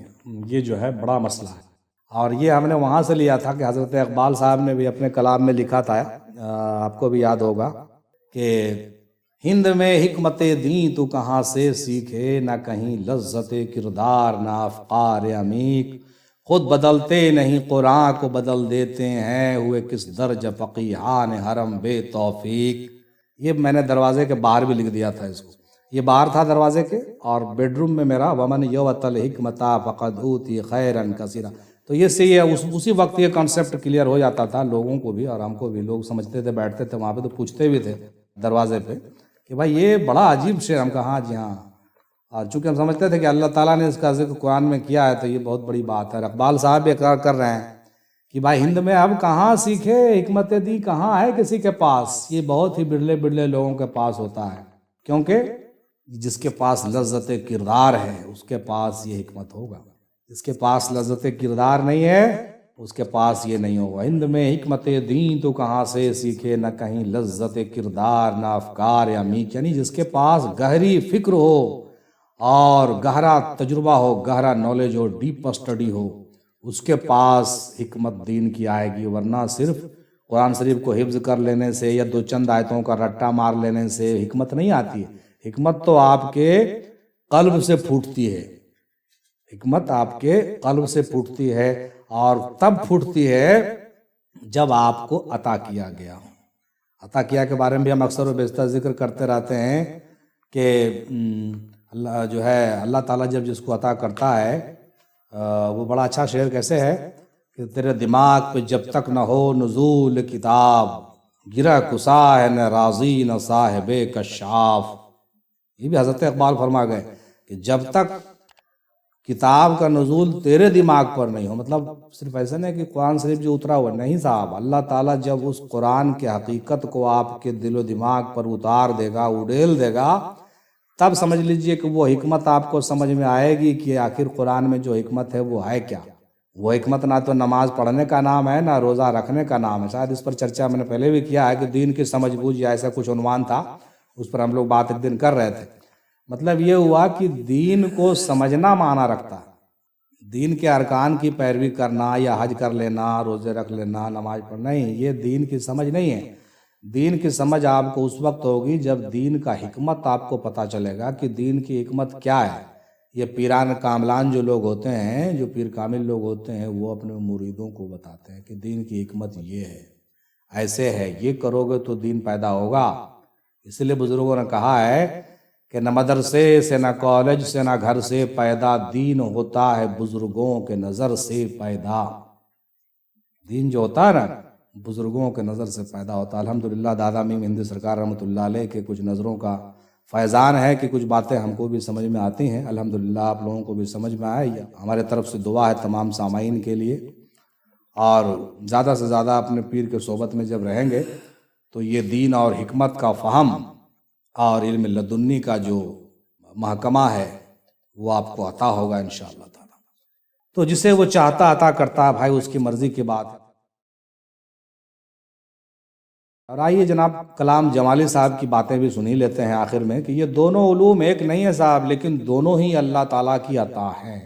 یہ جو ہے بڑا مسئلہ ہے، اور یہ ہم نے وہاں سے لیا تھا کہ حضرت اقبال صاحب نے بھی اپنے کلام میں لکھا تھا، آپ کو بھی یاد ہوگا کہ ہند میں حکمت دین تو کہاں سے سیکھے، نہ کہیں لذت کردار نہ افکار عمیق، خود بدلتے نہیں قرآن کو بدل دیتے ہیں، ہوئے کس درج فقیہان حرم بے توفیق۔ یہ میں نے دروازے کے باہر بھی لکھ دیا تھا اس کو، یہ باہر تھا دروازے کے، اور بیڈ روم میں میرا ومن یؤت الحکمت فقد اوتی خیرا کثیرا۔ تو یہ صحیح ہے، اسی وقت یہ کانسیپٹ کلیئر ہو جاتا تھا لوگوں کو بھی اور ہم کو بھی۔ لوگ سمجھتے تھے، بیٹھتے تھے وہاں پہ تو پوچھتے بھی تھے دروازے پہ کہ بھائی یہ بڑا عجیب شعر۔ ہم کہا ہاں جی ہاں، اور چونکہ ہم سمجھتے تھے کہ اللہ تعالیٰ نے اس کا ذکر قرآن میں کیا ہے تو یہ بہت بڑی بات ہے۔ اقبال صاحب بھی اقرار کر رہے ہیں کہ بھائی ہند میں اب کہاں سیکھے، حکمت دی کہاں ہے کسی کے پاس، یہ بہت ہی بڑلے لوگوں کے پاس ہوتا ہے، کیونکہ جس کے پاس لذت کردار ہے اس کے پاس یہ حکمت ہوگا، جس کے پاس لذت کردار نہیں ہے اس کے پاس یہ نہیں ہوگا۔ ہند میں حکمت دین تو کہاں سے سیکھے، نہ کہیں لذت کردار نہ افکار عمیق، یعنی جس کے پاس گہری فکر ہو اور گہرا تجربہ ہو، گہرا نالج ہو، ڈیپ اسٹڈی ہو، اس کے پاس حکمت دین کی آئے گی، ورنہ صرف قرآن شریف کو حفظ کر لینے سے یا دو چند آیتوں کا رٹا مار لینے سے حکمت نہیں آتی ہے۔ حکمت تو آپ کے قلب سے پھوٹتی ہے، حکمت آپ کے قلب سے پھوٹتی ہے، اور تب پھوٹتی ہے جب آپ کو عطا کیا گیا ہو۔ عطا کیا کے بارے میں بھی ہم اکثر و بیشتر ذکر کرتے رہتے ہیں کہ اللہ جو ہے، اللہ تعالیٰ جب جس کو عطا کرتا ہے، وہ بڑا اچھا شعر کیسے ہے کہ تیرے دماغ پہ جب تک نہ ہو نزول کتاب، گرہ کسا ہے نہ راضی نہ صاحب کشاف۔ یہ بھی حضرت اقبال فرما گئے کہ جب تک کتاب کا نزول تیرے دماغ پر نہیں ہو، مطلب صرف ایسا نہیں کہ قرآن شریف جو اترا ہوا، نہیں صاحب، اللہ تعالیٰ جب اس قرآن کی حقیقت کو آپ کے دل و دماغ پر اتار دے گا، اڈیل دے گا، تب سمجھ لیجئے کہ وہ حکمت آپ کو سمجھ میں آئے گی کہ آخر قرآن میں جو حکمت ہے وہ ہے کیا۔ وہ حکمت نہ تو نماز پڑھنے کا نام ہے، نہ روزہ رکھنے کا نام ہے، شاید اس پر چرچا میں نے پہلے بھی کیا ہے کہ دین کی سمجھ بوجھ یا ایسا کچھ عنوان تھا، اس پر ہم لوگ بات ایک دن کر رہے تھے۔ مطلب یہ ہوا کہ دین کو سمجھنا معنی رکھتا ہے، دین کے ارکان کی پیروی کرنا یا حج کر لینا، روزے رکھ لینا، نماز پڑھنا، نہیں، یہ دین کی سمجھ نہیں ہے۔ دین کی سمجھ آپ کو اس وقت ہوگی جب دین کا حکمت آپ کو پتہ چلے گا کہ دین کی حکمت کیا ہے۔ یہ پیران کاملان جو لوگ ہوتے ہیں، جو پیر کامل لوگ ہوتے ہیں، وہ اپنے مریدوں کو بتاتے ہیں کہ دین کی حکمت یہ ہے، ایسے ہے، یہ کرو گے تو دین پیدا ہوگا۔ اس لیے بزرگوں نے کہا ہے کہ نہ مدرسے سے نہ کالج سے نہ گھر سے پیدا، دین ہوتا ہے بزرگوں کے نظر سے پیدا۔ دین جو ہوتا ہے نا، بزرگوں کے نظر سے پیدا ہوتا ہے۔ الحمدللہ دادا میم ہندی سرکار رحمۃ اللہ علیہ کے کچھ نظروں کا فیضان ہے کہ کچھ باتیں ہم کو بھی سمجھ میں آتی ہیں۔ الحمدللہ آپ لوگوں کو بھی سمجھ میں آئے، ہمارے طرف سے دعا ہے تمام سامعین کے لیے، اور زیادہ سے زیادہ اپنے پیر کے صحبت میں جب رہیں گے تو یہ دین اور حکمت کا فہم اور علم لدنی کا جو محکمہ ہے وہ آپ کو عطا ہوگا انشاءاللہ تعالی۔ تو جسے وہ چاہتا عطا کرتا ہے، بھائی اس کی مرضی کی بات ہے۔ اور آئیے جناب کلام جمالی صاحب کی باتیں بھی سنی لیتے ہیں آخر میں، کہ یہ دونوں علوم ایک نہیں ہے صاحب، لیکن دونوں ہی اللہ تعالیٰ کی عطا ہیں۔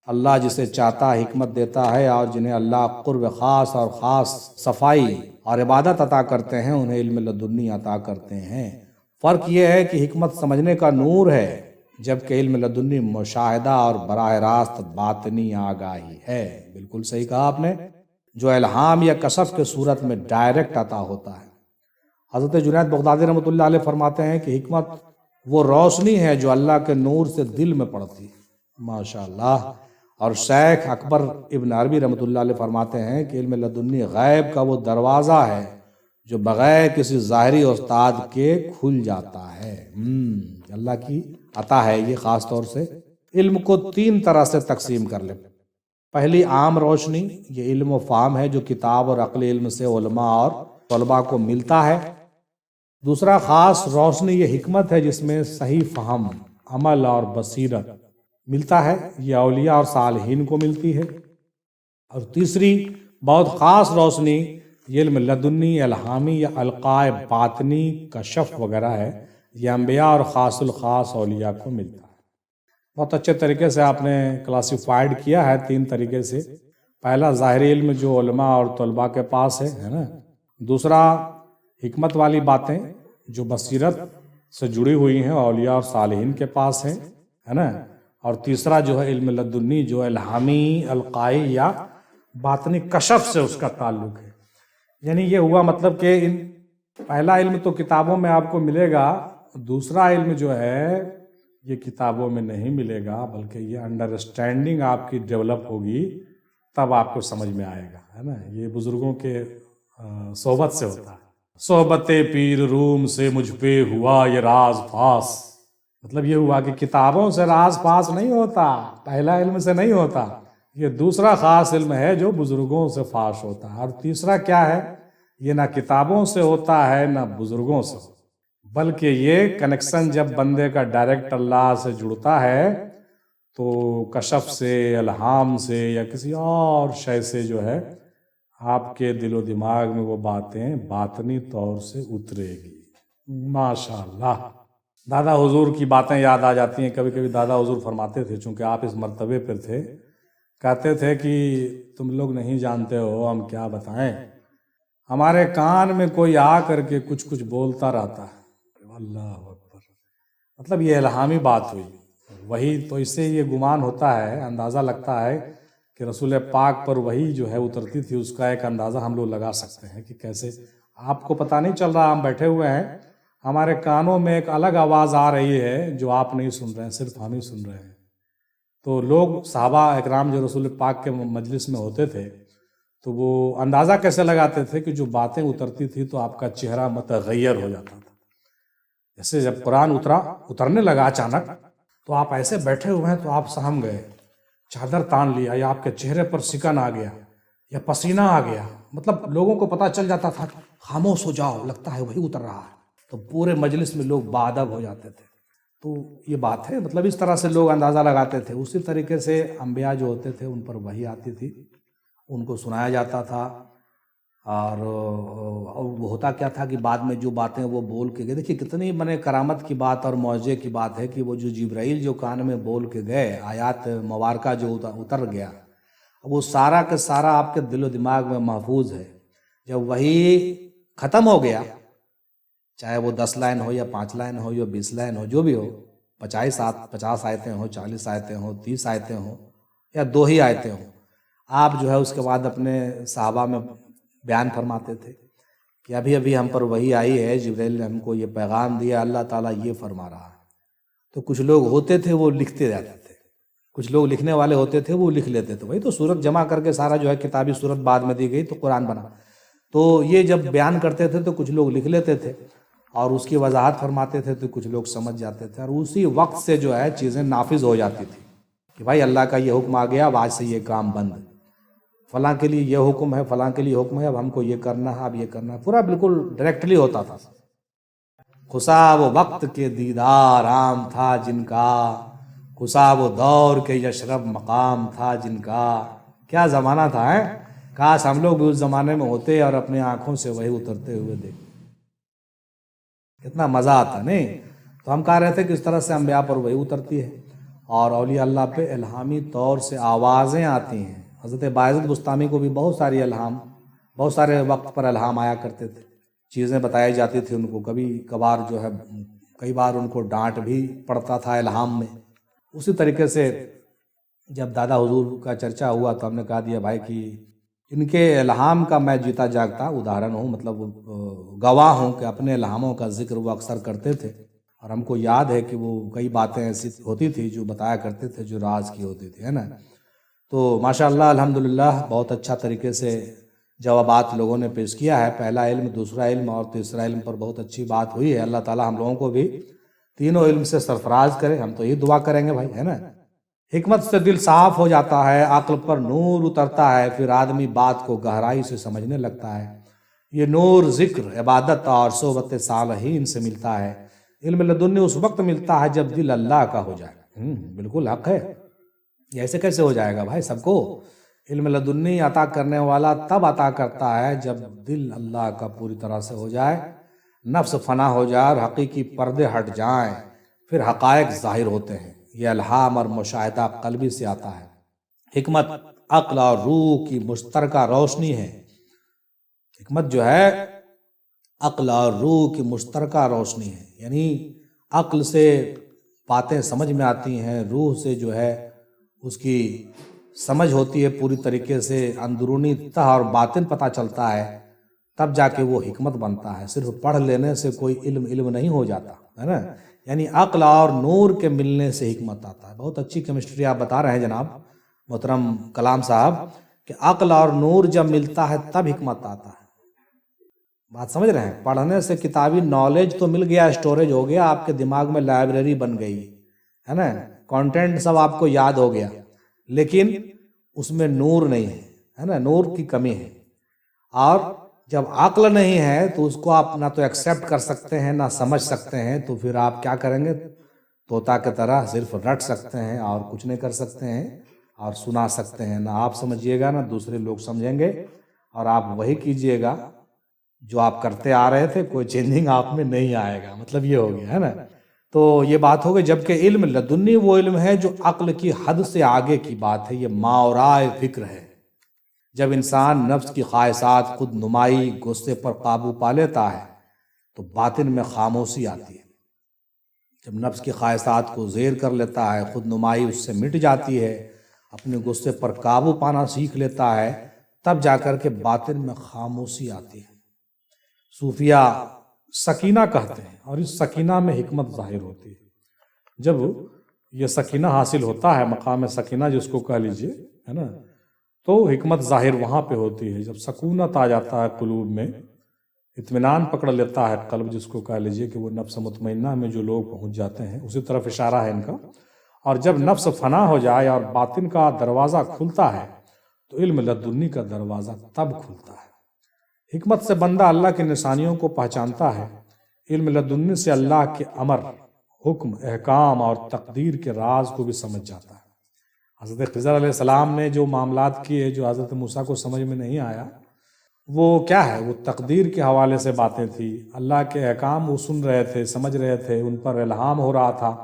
اللہ جسے چاہتا حکمت دیتا ہے، اور جنہیں اللہ قرب خاص اور خاص صفائی اور عبادت عطا کرتے ہیں انہیں علم لدنی عطا کرتے ہیں۔ فرق یہ ہے کہ حکمت سمجھنے کا نور ہے، جبکہ علم لدنی مشاہدہ اور براہ راست باطنی آگاہی ہے۔ بالکل صحیح کہا آپ نے، جو الہام یا کشف کے صورت میں ڈائریکٹ عطا ہوتا ہے۔ حضرت جنید بغدادی رحمۃ اللہ علیہ فرماتے ہیں کہ حکمت وہ روشنی ہے جو اللہ کے نور سے دل میں پڑتی ہے۔ ماشاءاللہ۔ اور شیخ اکبر ابن عربی رحمۃ اللہ علیہ فرماتے ہیں کہ علم لدنی غیب کا وہ دروازہ ہے جو بغیر کسی ظاہری استاد کے کھل جاتا ہے۔ اللہ کی عطا ہے یہ، خاص طور سے علم کو 3 طرح سے تقسیم کر لیں۔ پہلی عام روشنی، یہ علم و فہم ہے جو کتاب اور عقلی علم سے علماء اور طلباء کو ملتا ہے۔ دوسرا خاص روشنی، یہ حکمت ہے جس میں صحیح فہم، عمل اور بصیرت ملتا ہے، یہ اولیاء اور صالحین کو ملتی ہے۔ اور تیسری بہت خاص روشنی، یہ علم لدنی، الہامی یا القائے باطنی، کشف وغیرہ ہے، یہ انبیاء اور خاص الخاص اولیاء کو ملتا ہے۔ بہت اچھے طریقے سے آپ نے کلاسیفائڈ کیا ہے 3 طریقے سے۔ پہلا ظاہری علم جو علماء اور طلباء کے پاس ہے نا۔ دوسرا حکمت والی باتیں جو بصیرت سے جڑی ہوئی ہیں، اولیاء اور صالحین کے پاس ہے نا۔ اور تیسرا جو ہے علم لدنی جو الہامی، القائی یا باطنی کشف سے اس کا تعلق ہے۔ یعنی یہ ہوا مطلب کہ پہلا علم تو کتابوں میں آپ کو ملے گا، دوسرا علم جو ہے یہ کتابوں میں نہیں ملے گا، بلکہ یہ انڈرسٹینڈنگ آپ کی ڈیولپ ہوگی، تب آپ کو سمجھ میں آئے گا، ہے نا۔ یہ بزرگوں کے صحبت سے ہوتا ہے۔ صحبت پیر روم سے مجھ پہ ہوا یہ راز پاس، مطلب یہ ہوا کہ کتابوں سے راز پاس نہیں ہوتا، پہلا علم سے نہیں ہوتا، یہ دوسرا خاص علم ہے جو بزرگوں سے فاش ہوتا ہے۔ اور تیسرا کیا ہے، یہ نہ کتابوں سے ہوتا ہے نہ بزرگوں سے، بلکہ یہ کنیکشن جب بندے کا ڈائریکٹ اللہ سے جڑتا ہے تو کشف سے، الہام سے یا کسی اور شے سے جو ہے آپ کے دل و دماغ میں وہ باتیں باطنی طور سے اترے گی۔ ماشاءاللہ، دادا حضور کی باتیں یاد آ جاتی ہیں۔ کبھی کبھی دادا حضور فرماتے تھے، چونکہ آپ اس مرتبے پر تھے، کہتے تھے کہ تم لوگ نہیں جانتے ہو، ہم کیا بتائیں، ہمارے کان میں کوئی آ کر کے کچھ بولتا رہتا ہے۔ اللہ اکبر، مطلب یہ الہامی بات ہوئی، وہی تو اس سے یہ گمان ہوتا ہے، اندازہ لگتا ہے کہ رسول پاک پر وہی جو ہے اترتی تھی، اس کا ایک اندازہ ہم لوگ لگا سکتے ہیں کہ کیسے۔ آپ کو پتہ نہیں چل رہا، ہم بیٹھے ہوئے ہیں، ہمارے کانوں میں ایک الگ آواز آ رہی ہے جو آپ نہیں سن رہے ہیں، صرف ہم ہی سن رہے ہیں۔ تو لوگ صحابہ اکرام جو رسول پاک کے مجلس میں ہوتے تھے تو وہ اندازہ کیسے لگاتے تھے کہ جو باتیں اترتی تھی تو آپ کا چہرہ متغیر ہو جاتا تھا۔ جیسے جب قرآن اترنے لگا اچانک تو آپ ایسے بیٹھے ہوئے ہیں تو آپ سہم گئے، چادر تان لیا، یا آپ کے چہرے پر سکن آ گیا یا پسینہ آ گیا، مطلب لوگوں کو پتہ چل جاتا تھا، خاموش ہو جاؤ، لگتا ہے وہی اتر رہا ہے، تو پورے مجلس میں لوگ باادب ہو جاتے تھے۔ تو یہ بات ہے، مطلب اس طرح سے لوگ اندازہ لگاتے تھے۔ اسی طریقے سے انبیاء جو ہوتے تھے ان پر وحی آتی تھی، ان کو سنایا جاتا تھا، اور وہ ہوتا کیا تھا کہ بعد میں جو باتیں وہ بول کے گئے، دیکھیے کتنی کرامت کی بات اور معجزے کی بات ہے کہ وہ جو جبرائیل جو کان میں بول کے گئے، آیات مبارکہ جو اتر گیا، وہ سارا کا سارا آپ کے دل و دماغ میں محفوظ ہے۔ جب وہی ختم ہو گیا، چاہے وہ 10 لائن ہو یا 5 لائن ہو یا 20 لائن ہو، جو بھی ہو، 50 آیتیں ہوں، 40 آیتیں ہوں، 30 آیتیں ہوں یا 2 ہی آیتیں ہوں، آپ جو ہے اس کے بعد اپنے صحابہ میں بیان فرماتے تھے کہ ابھی ابھی ہم پر وحی آئی ہے، جبرائیل نے ہم کو یہ پیغام دیا، اللہ تعالیٰ یہ فرما رہا ہے۔ تو کچھ لوگ ہوتے تھے وہ لکھتے جاتے تھے، کچھ لوگ لکھنے والے ہوتے تھے وہ لکھ لیتے تھے، وہی تو صورت جمع کر کے سارا جو ہے کتابی صورت بعد میں دی گئی تو قرآن بنا۔ تو یہ جب بیان کرتے تھے تو کچھ لوگ لکھ لیتے تھے اور اس کی وضاحت فرماتے تھے تو کچھ لوگ سمجھ جاتے تھے، اور اسی وقت سے جو ہے چیزیں نافذ ہو جاتی تھی کہ بھائی اللہ کا یہ حکم آ گیا، اب آج سے یہ کام بند، فلاں کے لیے یہ حکم ہے، فلاں کے لیے حکم ہے، اب ہم کو یہ کرنا ہے، اب یہ کرنا ہے، پورا بالکل ڈائریکٹلی ہوتا تھا۔ خساب وقت کے دیدار عام تھا جن کا، خساب دور کے یشرب مقام تھا جن کا۔ کیا زمانہ تھا، کاش ہم لوگ بھی اس زمانے میں ہوتے اور اپنے آنکھوں سے وہی اترتے ہوئے دیکھتے، کتنا مزہ آتا نہیں؟ تو ہم کہہ رہے تھے کہ اس طرح سے انبیاء پر وہی اترتی ہے اور اولیاء اللہ پہ الہامی طور سے آوازیں آتی ہیں۔ حضرت باعزید بستامی کو بھی بہت سارے وقت پر الہام آیا کرتے تھے، چیزیں بتائی جاتی تھی ان کو، کئی بار ان کو ڈانٹ بھی پڑتا تھا الہام میں۔ اسی طریقے سے جب دادا حضور کا چرچا ہوا تو ہم نے کہا دیا بھائی کہ ان کے الہام کا میں جیتا جاگتا ادھارن ہوں، مطلب گواہ ہوں کہ اپنے الہاموں کا ذکر وہ اکثر کرتے تھے، اور ہم کو یاد ہے کہ وہ کئی باتیں ایسی ہوتی تھی جو بتایا کرتے تھے جو راز کی ہوتی تھی، ہے نا۔ تو ماشاءاللہ الحمدللہ بہت اچھا طریقے سے جوابات لوگوں نے پیش کیا ہے، پہلا علم، دوسرا علم اور تیسرا علم پر بہت اچھی بات ہوئی ہے۔ اللہ تعالیٰ ہم لوگوں کو بھی تینوں علم سے سرفراز کرے، ہم تو یہ دعا کریں گے بھائی، ہے نا۔ حکمت سے دل صاف ہو جاتا ہے، عقل پر نور اترتا ہے، پھر آدمی بات کو گہرائی سے سمجھنے لگتا ہے۔ یہ نور ذکر، عبادت اور صحبت صالحین سے ملتا ہے۔ علم لدنی اس وقت ملتا ہے جب دل اللہ کا ہو جائے۔ بالکل حق ہے، یہ ایسے کیسے ہو جائے گا بھائی؟ سب کو علم لدنی عطا کرنے والا تب عطا کرتا ہے جب دل اللہ کا پوری طرح سے ہو جائے، نفس فنا ہو جائے اور حقیقی پردے ہٹ جائیں، پھر حقائق ظاہر ہوتے ہیں۔ یہ الہام اور مشاہدہ قلبی سے آتا ہے۔ حکمت عقل اور روح کی مشترکہ روشنی ہے۔ حکمت جو ہے عقل اور روح کی مشترکہ روشنی ہے، یعنی عقل سے باتیں سمجھ میں آتی ہیں، روح سے جو ہے اس کی سمجھ ہوتی ہے پوری طریقے سے، اندرونی تہ اور باطن پتہ چلتا ہے، تب جا کے وہ حکمت بنتا ہے۔ صرف پڑھ لینے سے کوئی علم نہیں ہو جاتا، ہے نا۔ یعنی عقل اور نور کے ملنے سے حکمت آتا ہے۔ بہت اچھی کیمسٹری آپ بتا رہے ہیں جناب محترم کلام صاحب، کہ عقل اور نور جب ملتا ہے تب حکمت آتا ہے۔ بات سمجھ رہے ہیں؟ پڑھنے سے کتابی نالج تو مل گیا، اسٹوریج ہو گیا، آپ کے دماغ میں لائبریری بن گئی، ہے نا، کانٹینٹ سب آپ کو یاد ہو گیا، لیکن اس میں نور نہیں ہے نا، نور کی کمی ہے۔ اور جب عقل نہیں ہے تو اس کو آپ نہ تو ایکسیپٹ کر سکتے ہیں نہ سمجھ سکتے ہیں، تو پھر آپ کیا کریں گے؟ طوطا کی طرح صرف رٹ سکتے ہیں اور کچھ نہیں کر سکتے ہیں، اور سنا سکتے ہیں، نہ آپ سمجھیے گا نہ دوسرے لوگ سمجھیں گے، اور آپ وہی کیجئے گا جو آپ کرتے آ رہے تھے، کوئی چینجنگ آپ میں نہیں آئے گا۔ مطلب یہ ہو گیا، ہے نا۔ تو یہ بات ہو گئی، جبکہ علم لدنی وہ علم ہے جو عقل کی حد سے آگے کی بات ہے، یہ ماورائے فکر ہے۔ جب انسان نفس کی خواہشات، خود نمائی، غصے پر قابو پا لیتا ہے تو باطن میں خاموشی آتی ہے۔ جب نفس کی خواہشات کو زیر کر لیتا ہے، خود نمائی اس سے مٹ جاتی ہے، اپنے غصے پر قابو پانا سیکھ لیتا ہے، تب جا کر کے باطن میں خاموشی آتی ہے۔ صوفیہ سکینہ کہتے ہیں، اور اس سکینہ میں حکمت ظاہر ہوتی ہے۔ جب یہ سکینہ حاصل ہوتا ہے، مقام سکینہ جس کو کہہ لیجئے، ہے نا، تو حکمت ظاہر وہاں پہ ہوتی ہے۔ جب سکونت آ جاتا ہے قلوب میں، اطمینان پکڑ لیتا ہے قلب، جس کو کہہ لیجئے کہ وہ نفس مطمئنہ میں جو لوگ پہنچ جاتے ہیں، اسی طرف اشارہ ہے ان کا۔ اور جب نفس فنا ہو جائے اور باطن کا دروازہ کھلتا ہے تو علم لدنی کا دروازہ تب کھلتا ہے۔ حکمت سے بندہ اللہ کی نشانیوں کو پہچانتا ہے، علم لدنی سے اللہ کے امر، حکم، احکام اور تقدیر کے راز کو بھی سمجھ جاتا ہے۔ حضرت خضر علیہ السلام نے جو معاملات کیے، جو حضرت موسیٰ کو سمجھ میں نہیں آیا، وہ کیا ہے؟ وہ تقدیر کے حوالے سے باتیں تھی، اللہ کے احکام وہ سن رہے تھے، سمجھ رہے تھے، ان پر الہام ہو رہا تھا،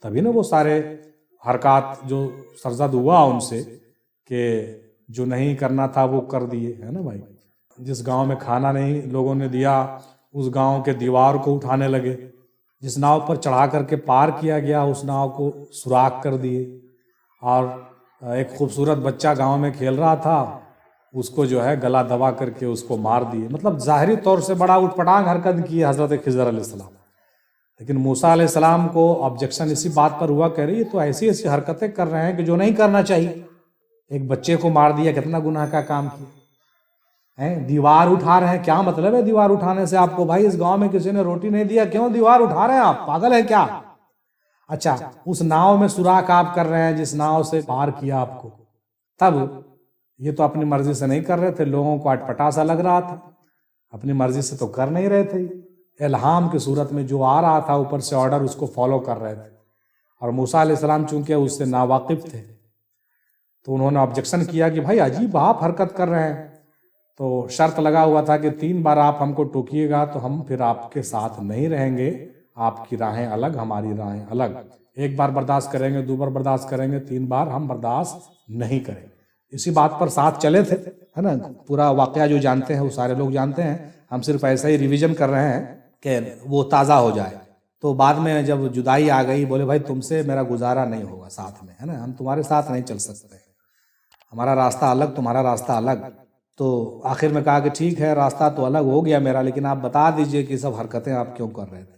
تبھی نا وہ سارے حرکات جو سرزد ہوا ان سے کہ جو نہیں کرنا تھا وہ کر دیے، ہے نا بھائی۔ جس گاؤں میں کھانا نہیں لوگوں نے دیا، اس گاؤں کے دیوار کو اٹھانے لگے، جس ناؤ پر چڑھا کر کے پار کیا گیا اس ناؤ کو سوراخ کر دیے، اور ایک خوبصورت بچہ گاؤں میں کھیل رہا تھا، اس کو جو ہے گلا دبا کر کے اس کو مار دیے۔ مطلب ظاہری طور سے بڑا اٹھ پٹانگ حرکت کی حضرت خضر علیہ السلام، لیکن موسیٰ علیہ السلام کو آبجیکشن اسی بات پر ہوا، کہہ رہی ہے تو ایسی ایسی حرکتیں کر رہے ہیں کہ جو نہیں کرنا چاہیے۔ ایک بچے کو مار دیا، کتنا گناہ کا کام کیا ہے۔ دیوار اٹھا رہے ہیں، کیا مطلب ہے دیوار اٹھانے سے آپ کو؟ بھائی اس گاؤں میں کسی نے روٹی نہیں دیا، کیوں دیوار اٹھا رہے ہیں آپ؟ پاگل ہے کیا؟ اچھا، اس ناؤ میں سوراخ آپ کر رہے ہیں جس ناؤ سے پار کیا آپ کو، تب یہ تو اپنی مرضی سے نہیں کر رہے تھے، لوگوں کو اٹپٹا سا لگ رہا تھا، اپنی مرضی سے تو کر نہیں رہے تھے، الہام کی صورت میں جو آ رہا تھا اوپر سے آرڈر، اس کو فالو کر رہے تھے۔ اور موسیٰ علیہ السلام چونکہ اس سے ناواقف تھے تو انہوں نے آبجیکشن کیا کہ بھائی عجیب آپ حرکت کر رہے ہیں۔ تو شرط لگا ہوا تھا کہ 3 بار آپ ہم کو ٹوکیے گا تو ہم پھر آپ کے ساتھ نہیں رہیں گے، آپ کی راہیں الگ، ہماری راہیں الگ۔ 1 بار برداشت کریں گے، 2 بار برداشت کریں گے، 3 بار ہم برداشت نہیں کریں گے۔ اسی بات پر ساتھ چلے تھے، ہے نا۔ پورا واقعہ جو جانتے ہیں وہ سارے لوگ جانتے ہیں، ہم صرف ایسا ہی ریویژن کر رہے ہیں کہ وہ تازہ ہو جائے۔ تو بعد میں جب جدائی آ گئی، بولے بھائی تم سے میرا گزارا نہیں ہوگا ساتھ میں، ہے نا، ہم تمہارے ساتھ نہیں چل سکتے، ہمارا راستہ الگ، تمہارا راستہ الگ۔ تو آخر میں کہا کہ ٹھیک ہے، راستہ تو الگ ہو گیا میرا، لیکن آپ بتا دیجئے کہ سب حرکتیں آپ کیوں کر رہے تھے۔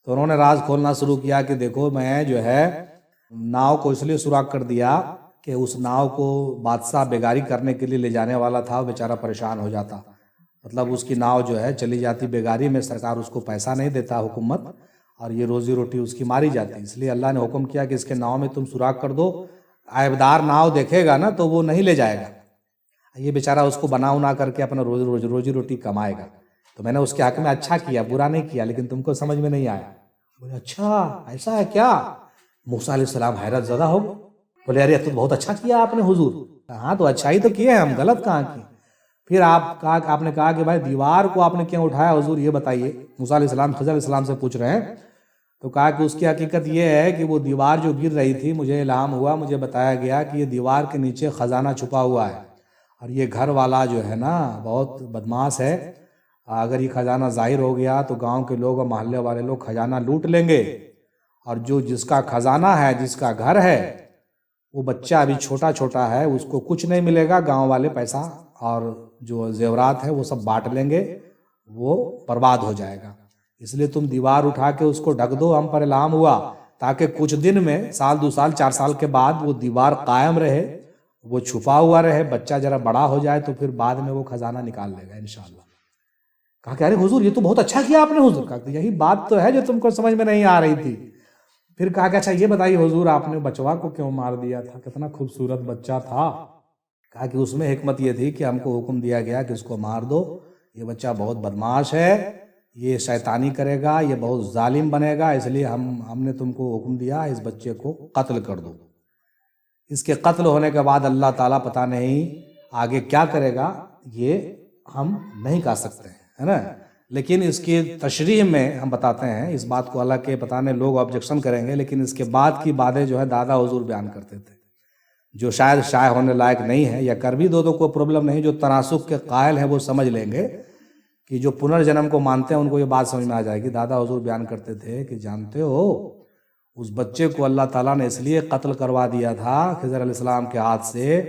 تو انہوں نے راز کھولنا شروع کیا کہ دیکھو میں جو ہے ناؤ کو اس لیے سوراخ کر دیا کہ اس ناؤ کو بادشاہ بیگاری کرنے کے لیے لے جانے والا تھا، وہ بیچارہ پریشان ہو جاتا، مطلب اس کی ناؤ جو ہے چلی جاتی بیگاری میں، سرکار اس کو پیسہ نہیں دیتا حکومت، اور یہ روزی روٹی اس کی ماری جاتی، اس لیے اللہ نے حکم کیا کہ اس کے ناؤ میں تم سوراخ کر دو، عیبدار ناؤ دیکھے گا نا تو وہ نہیں لے جائے گا، یہ بیچارہ اس کو بنا انا کر کے اپنا روزی روٹی کمائے گا۔ تو میں نے اس کے حق میں اچھا کیا، برا نہیں کیا، لیکن تم کو سمجھ میں نہیں آیا۔ بولے اچھا ایسا ہے کیا؟ موسیٰ علیہ السلام حیرت زدہ ہو گئے، بولے ارے تو بہت اچھا کیا آپ نے حضور۔ ہاں تو اچھا ہی تو کیے ہیں ہم، غلط کہاں کی؟ پھر آپ نے کہا کہ بھائی دیوار کو آپ نے کیوں اٹھایا حضور یہ بتائیے۔ موسیٰ علیہ السلام خضر علیہ السلام سے پوچھ رہے ہیں، تو کہا کہ اس کی حقیقت یہ ہے کہ وہ دیوار جو گر رہی تھی، مجھے الہام ہوا، مجھے بتایا گیا کہ یہ دیوار کے نیچے خزانہ چھپا ہوا ہے، اور یہ گھر والا جو ہے نا بہت بدماش ہے، اگر یہ خزانہ ظاہر ہو گیا تو گاؤں کے لوگ اور محلے والے لوگ خزانہ لوٹ لیں گے، اور جس کا خزانہ ہے، جس کا گھر ہے، وہ بچہ ابھی چھوٹا چھوٹا ہے، اس کو کچھ نہیں ملے گا، گاؤں والے پیسہ اور جو زیورات ہے وہ سب بانٹ لیں گے، وہ برباد ہو جائے گا۔ اس لیے تم دیوار اٹھا کے اس کو ڈھک دو، ہم پر الہام ہوا، تاکہ کچھ دن میں، سال 2 سال 4 سال کے بعد وہ دیوار قائم رہے، وہ چھپا ہوا رہے، بچہ ذرا بڑا ہو جائے تو پھر بعد میں وہ خزانہ نکال لے گا انشاءاللہ۔ کہا کہ ارے حضور یہ تو بہت اچھا کیا آپ نے حضور۔ کہا کہ یہی بات تو ہے جو تم کو سمجھ میں نہیں آ رہی تھی۔ پھر کہا کہ اچھا یہ بتائیے حضور آپ نے بچوا کو کیوں مار دیا تھا، کتنا خوبصورت بچہ تھا۔ کہا کہ اس میں حکمت یہ تھی کہ ہم کو حکم دیا گیا کہ اس کو مار دو، یہ بچہ بہت بدماش ہے، یہ شیطانی کرے گا، یہ بہت ظالم بنے گا، اس لیے ہم نے تم کو حکم دیا اس بچے کو قتل کر دو۔ اس کے قتل ہونے کے بعد اللہ تعالیٰ پتہ نہیں آگے کیا کرے گا، یہ ہم نہیں کہہ سکتے ہیں، ہے نا۔ لیکن اس کی تشریح میں ہم بتاتے ہیں، اس بات کو اللہ کے پتہ نہیں لوگ آبجیکشن کریں گے، لیکن اس کے بعد کی باتیں جو ہے دادا حضور بیان کرتے تھے، جو شاید شائع ہونے لائق نہیں ہے، یا کر بھی دو تو کوئی پرابلم نہیں، جو تناسخ کے قائل ہیں وہ سمجھ لیں گے، کہ جو پنرجنم کو مانتے ہیں ان کو یہ بات سمجھ میں آ جائے گی۔ دادا حضور بیان کرتے تھے کہ جانتے ہو اس بچے کو اللہ تعالیٰ نے اس لیے قتل کروا دیا تھا خضر علیہ السلام کے ہاتھ سے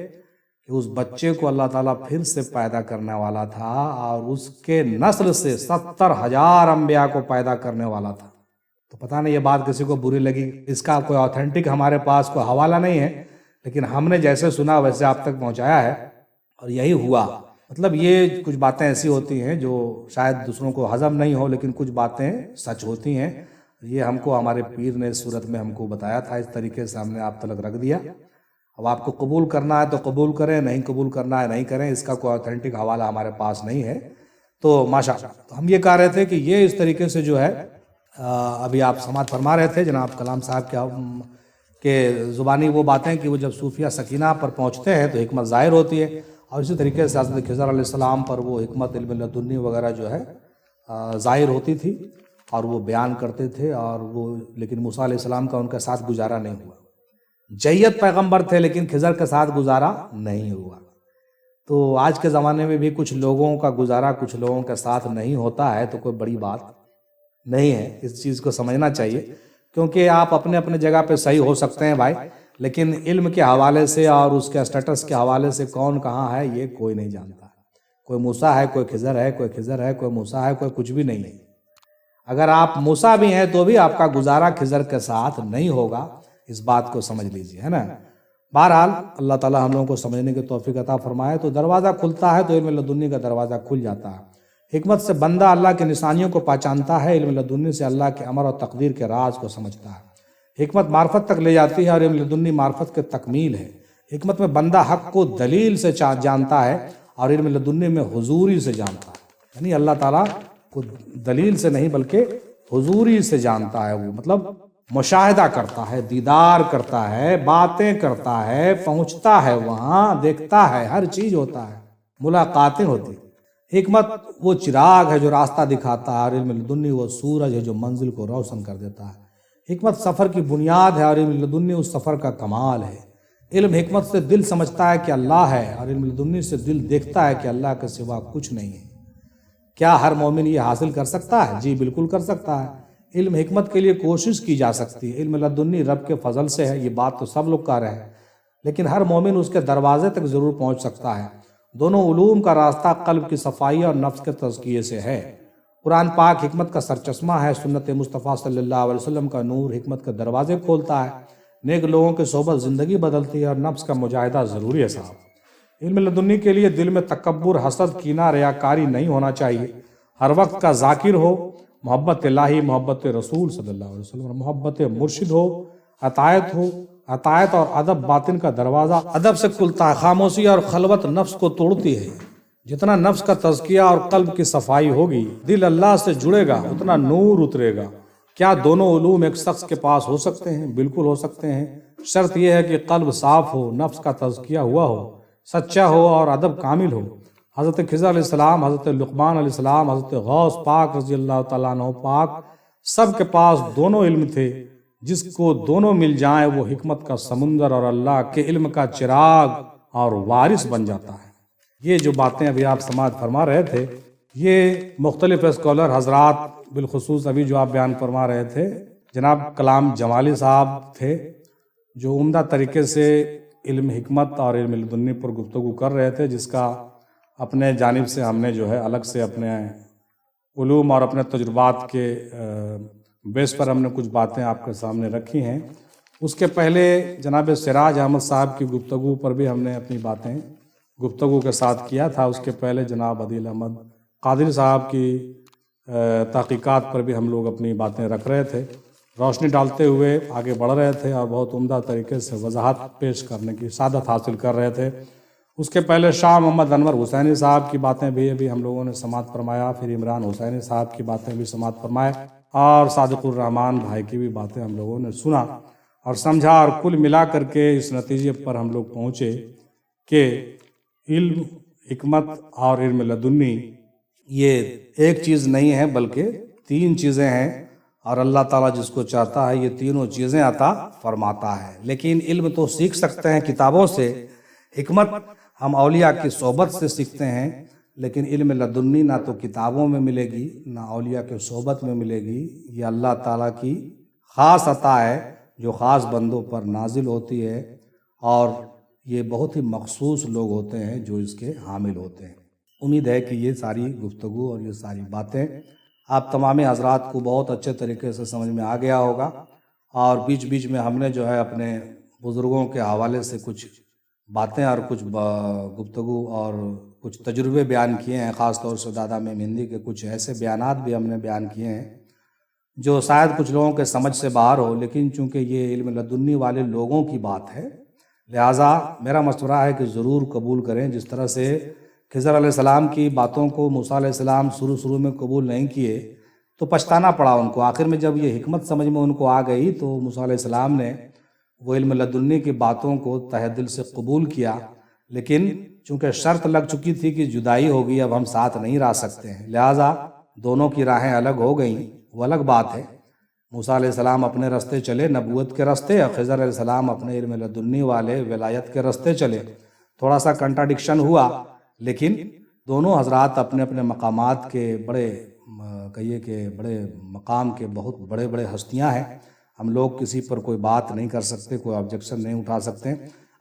کہ اس بچے کو اللہ تعالیٰ پھر سے پیدا کرنے والا تھا، اور اس کے نسل سے 70,000 انبیاء کو پیدا کرنے والا تھا۔ تو پتہ نہیں یہ بات کسی کو بری لگی، اس کا کوئی آتھینٹک ہمارے پاس کوئی حوالہ نہیں ہے، لیکن ہم نے جیسے سنا ویسے آپ تک پہنچایا ہے، اور یہی ہوا۔ مطلب یہ کچھ باتیں ایسی ہوتی ہیں جو شاید دوسروں کو ہضم نہیں ہو، لیکن کچھ باتیں سچ ہوتی ہیں۔ یہ ہم کو ہمارے پیر نے اس صورت میں ہم کو بتایا تھا، اس طریقے سے ہم نے آپ تلک رکھ دیا۔ اب آپ کو قبول کرنا ہے تو قبول کریں، نہیں قبول کرنا ہے نہیں کریں، اس کا کوئی آتھینٹک حوالہ ہمارے پاس نہیں ہے۔ تو ماشاءاللہ تو ہم یہ کہہ رہے تھے کہ یہ اس طریقے سے جو ہے ابھی آپ سماعت فرما رہے تھے جناب کلام صاحب کے زبانی وہ باتیں کہ وہ جب صوفیہ سکینہ پر پہنچتے ہیں تو حکمت ظاہر ہوتی ہے، اور اسی طریقے سے حضرت خضر علیہ السلام پر وہ حکمت علم لدنی وغیرہ جو ہے ظاہر ہوتی تھی، اور وہ بیان کرتے تھے، اور وہ لیکن موسیٰ علیہ السلام کا ان کے ساتھ گزارا نہیں ہوا۔ جیت پیغمبر تھے لیکن خضر کے ساتھ گزارا نہیں ہوا۔ تو آج کے زمانے میں بھی کچھ لوگوں کا گزارا کچھ لوگوں کے ساتھ نہیں ہوتا ہے تو کوئی بڑی بات نہیں ہے، اس چیز کو سمجھنا چاہیے، کیونکہ آپ اپنے اپنے جگہ پہ صحیح ہو سکتے ہیں بھائی، لیکن علم کے حوالے سے اور اس کے اسٹیٹس کے حوالے سے کون کہاں ہے یہ کوئی نہیں جانتا۔ کوئی موسیٰ ہے، کوئی خضر ہے، کوئی خضر ہے، کوئی موسیٰ ہے، کوئی کچھ بھی نہیں ہے۔ اگر آپ موسیٰ بھی ہیں تو بھی آپ کا گزارا خضر کے ساتھ نہیں ہوگا، اس بات کو سمجھ لیجئے، ہے نا۔ بہرحال اللہ تعالیٰ ہم لوگوں کو سمجھنے کی توفیق عطا فرمائے۔ تو دروازہ کھلتا ہے تو علم لدنی کا دروازہ کھل جاتا ہے، حکمت سے بندہ اللہ کی نشانیوں کو پہچانتا ہے، علم لدنی سے اللہ کے امر اور تقدیر کے راز کو سمجھتا ہے۔ حکمت معرفت تک لے جاتی ہے اور علم لدنی معرفت کے تکمیل ہے۔ حکمت میں بندہ حق کو دلیل سے جانتا ہے اور علم لدنی میں حضوری سے جانتا ہے، یعنی اللہ تعالیٰ کو دلیل سے نہیں بلکہ حضوری سے جانتا ہے، وہ مطلب مشاہدہ کرتا ہے، دیدار کرتا ہے، باتیں کرتا ہے، پہنچتا ہے، وہاں دیکھتا ہے، ہر چیز ہوتا ہے، ملاقاتیں ہوتی ہیں۔ حکمت وہ چراغ ہے جو راستہ دکھاتا ہے، اور علم لدنی وہ سورج ہے جو منزل کو روشن کر دیتا ہے۔ حکمت سفر کی بنیاد ہے اور علم لدنی اس سفر کا کمال ہے۔ علم حکمت سے دل سمجھتا ہے کہ اللہ ہے، اور علم لدنی سے دل دیکھتا ہے کہ اللہ کے سوا کچھ نہیں ہے۔ کیا ہر مومن یہ حاصل کر سکتا ہے؟ جی بالکل کر سکتا ہے۔ علم حکمت کے لیے کوشش کی جا سکتی ہے، علم لدنی رب کے فضل سے ہے، یہ بات تو سب لوگ کہہ رہے ہیں، لیکن ہر مومن اس کے دروازے تک ضرور پہنچ سکتا ہے۔ دونوں علوم کا راستہ قلب کی صفائی اور نفس کے تزکیے سے ہے۔ قرآن پاک حکمت کا سرچشمہ ہے، سنت مصطفیٰ صلی اللہ علیہ وسلم کا نور حکمت کے دروازے کھولتا ہے۔ نیک لوگوں کی صحبت زندگی بدلتی ہے اور نفس کا مجاہدہ ضروری ہے صاحب۔ علم لدنی کے لیے دل میں تکبر، حسد، کینہ، ریاکاری نہیں ہونا چاہیے، ہر وقت کا ذاکر ہو، محبت الہی، محبت رسول صلی اللہ علیہ وسلم، محبت مرشد ہو، عطایت اور ادب باطن کا دروازہ ادب سے کھلتا ہے، خاموشی اور خلوت نفس کو توڑتی ہے۔ جتنا نفس کا تزکیہ اور قلب کی صفائی ہوگی، دل اللہ سے جڑے گا، اتنا نور اترے گا۔ کیا دونوں علوم ایک شخص کے پاس ہو سکتے ہیں؟ بالکل ہو سکتے ہیں، شرط یہ ہے کہ قلب صاف ہو، نفس کا تزکیہ ہوا ہو، سچا ہو اور ادب کامل ہو۔ حضرت خضر علیہ السلام، حضرت لقمان علیہ السلام، حضرت غوث پاک رضی اللہ تعالیٰ عنہ پاک، سب کے پاس دونوں علم تھے۔ جس کو دونوں مل جائیں وہ حکمت کا سمندر اور اللہ کے علم کا چراغ اور وارث بن جاتا ہے۔ یہ جو باتیں ابھی آپ سماعت فرما رہے تھے، یہ مختلف اسکالر حضرات، بالخصوص ابھی جو آپ بیان فرما رہے تھے جناب کلام جمالی صاحب تھے، جو عمدہ طریقے سے علم حکمت اور علم لدنی پر گفتگو کر رہے تھے، جس کا اپنے جانب سے ہم نے جو ہے الگ سے اپنے علوم اور اپنے تجربات کے بیس پر ہم نے کچھ باتیں آپ کے سامنے رکھی ہیں۔ اس کے پہلے جناب سراج احمد صاحب کی گفتگو پر بھی ہم نے اپنی باتیں گفتگو کے ساتھ کیا تھا۔ اس کے پہلے جناب عدیل احمد قادری صاحب کی تحقیقات پر بھی ہم لوگ اپنی باتیں رکھ رہے تھے، روشنی ڈالتے ہوئے آگے بڑھ رہے تھے اور بہت عمدہ طریقے سے وضاحت پیش کرنے کی سعادت حاصل کر رہے تھے۔ اس کے پہلے شاہ محمد انور حسینی صاحب کی باتیں بھی ابھی ہم لوگوں نے سماعت فرمایا، پھر عمران حسینی صاحب کی باتیں بھی سماعت فرمائے، اور صادق الرحمان بھائی کی بھی باتیں ہم لوگوں نے سنا اور سمجھا، اور کل ملا کر کے اس نتیجے پر ہم لوگ پہنچے کہ علم حکمت اور علم لدنی یہ ایک چیز نہیں ہے بلکہ تین چیزیں ہیں، اور اللہ تعالیٰ جس کو چاہتا ہے یہ تینوں چیزیں عطا فرماتا ہے۔ لیکن علم تو سیکھ سکتے ہیں کتابوں سے، حکمت ہم اولیاء کی صحبت سے سیکھتے ہیں، لیکن علم لدنی نہ تو کتابوں میں ملے گی نہ اولیاء کی صحبت میں ملے گی۔ یہ اللہ تعالیٰ کی خاص عطا ہے جو خاص بندوں پر نازل ہوتی ہے، اور یہ بہت ہی مخصوص لوگ ہوتے ہیں جو اس کے حامل ہوتے ہیں۔ امید ہے کہ یہ ساری گفتگو اور یہ ساری باتیں آپ تمام حضرات کو بہت اچھے طریقے سے سمجھ میں آ گیا ہوگا، اور بیچ بیچ میں ہم نے جو ہے اپنے بزرگوں کے حوالے سے کچھ باتیں اور کچھ گفتگو اور کچھ تجربے بیان کیے ہیں، خاص طور سے دادا میں ہندی کے کچھ ایسے بیانات بھی ہم نے بیان کیے ہیں جو شاید کچھ لوگوں کے سمجھ سے باہر ہو، لیکن چونکہ یہ علم لدنی والے لوگوں کی بات ہے، لہٰذا میرا مشورہ ہے کہ ضرور قبول کریں۔ جس طرح سے خضر علیہ السلام کی باتوں کو موسیٰ علیہ السلام شروع میں قبول نہیں کیے تو پچھتانا پڑا ان کو، آخر میں جب یہ حکمت سمجھ میں ان کو آ گئی تو موسیٰ علیہ السلام نے وہ علم لدنی کی باتوں کو تہ دل سے قبول کیا، لیکن چونکہ شرط لگ چکی تھی کہ جدائی ہوگی، اب ہم ساتھ نہیں رہ سکتے ہیں، لہٰذا دونوں کی راہیں الگ ہو گئیں، وہ الگ بات ہے۔ موسیٰ علیہ السلام اپنے راستے چلے، نبوت کے راستے، اور خضر علیہ السلام اپنے علم لدنی والے ولایت کے راستے چلے۔ تھوڑا سا کنٹراڈکشن ہوا، لیکن دونوں حضرات اپنے اپنے مقامات کے بڑے کہیے کہ بڑے مقام کے بہت بڑے بڑے ہستیاں ہیں۔ ہم لوگ کسی پر کوئی بات نہیں کر سکتے، کوئی آبجیکشن نہیں اٹھا سکتے۔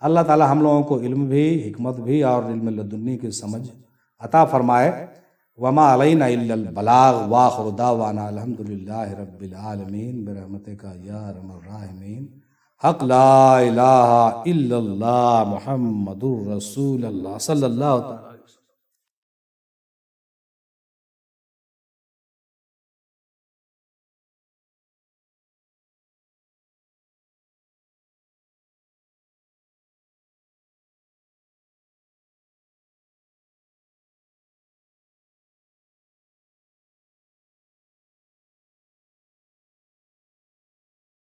اللہ تعالیٰ ہم لوگوں کو علم بھی، حکمت بھی اور علم لدنی کی سمجھ عطا فرمائے۔ وما علینا الا البلاغ، وآخر دعوانا الحمدللہ رب العالمین برحمتک یا ارحم الراحمین۔ حق لا الہ الا اللہ محمد الرسول اللہ صلی اللہ تعالیٰ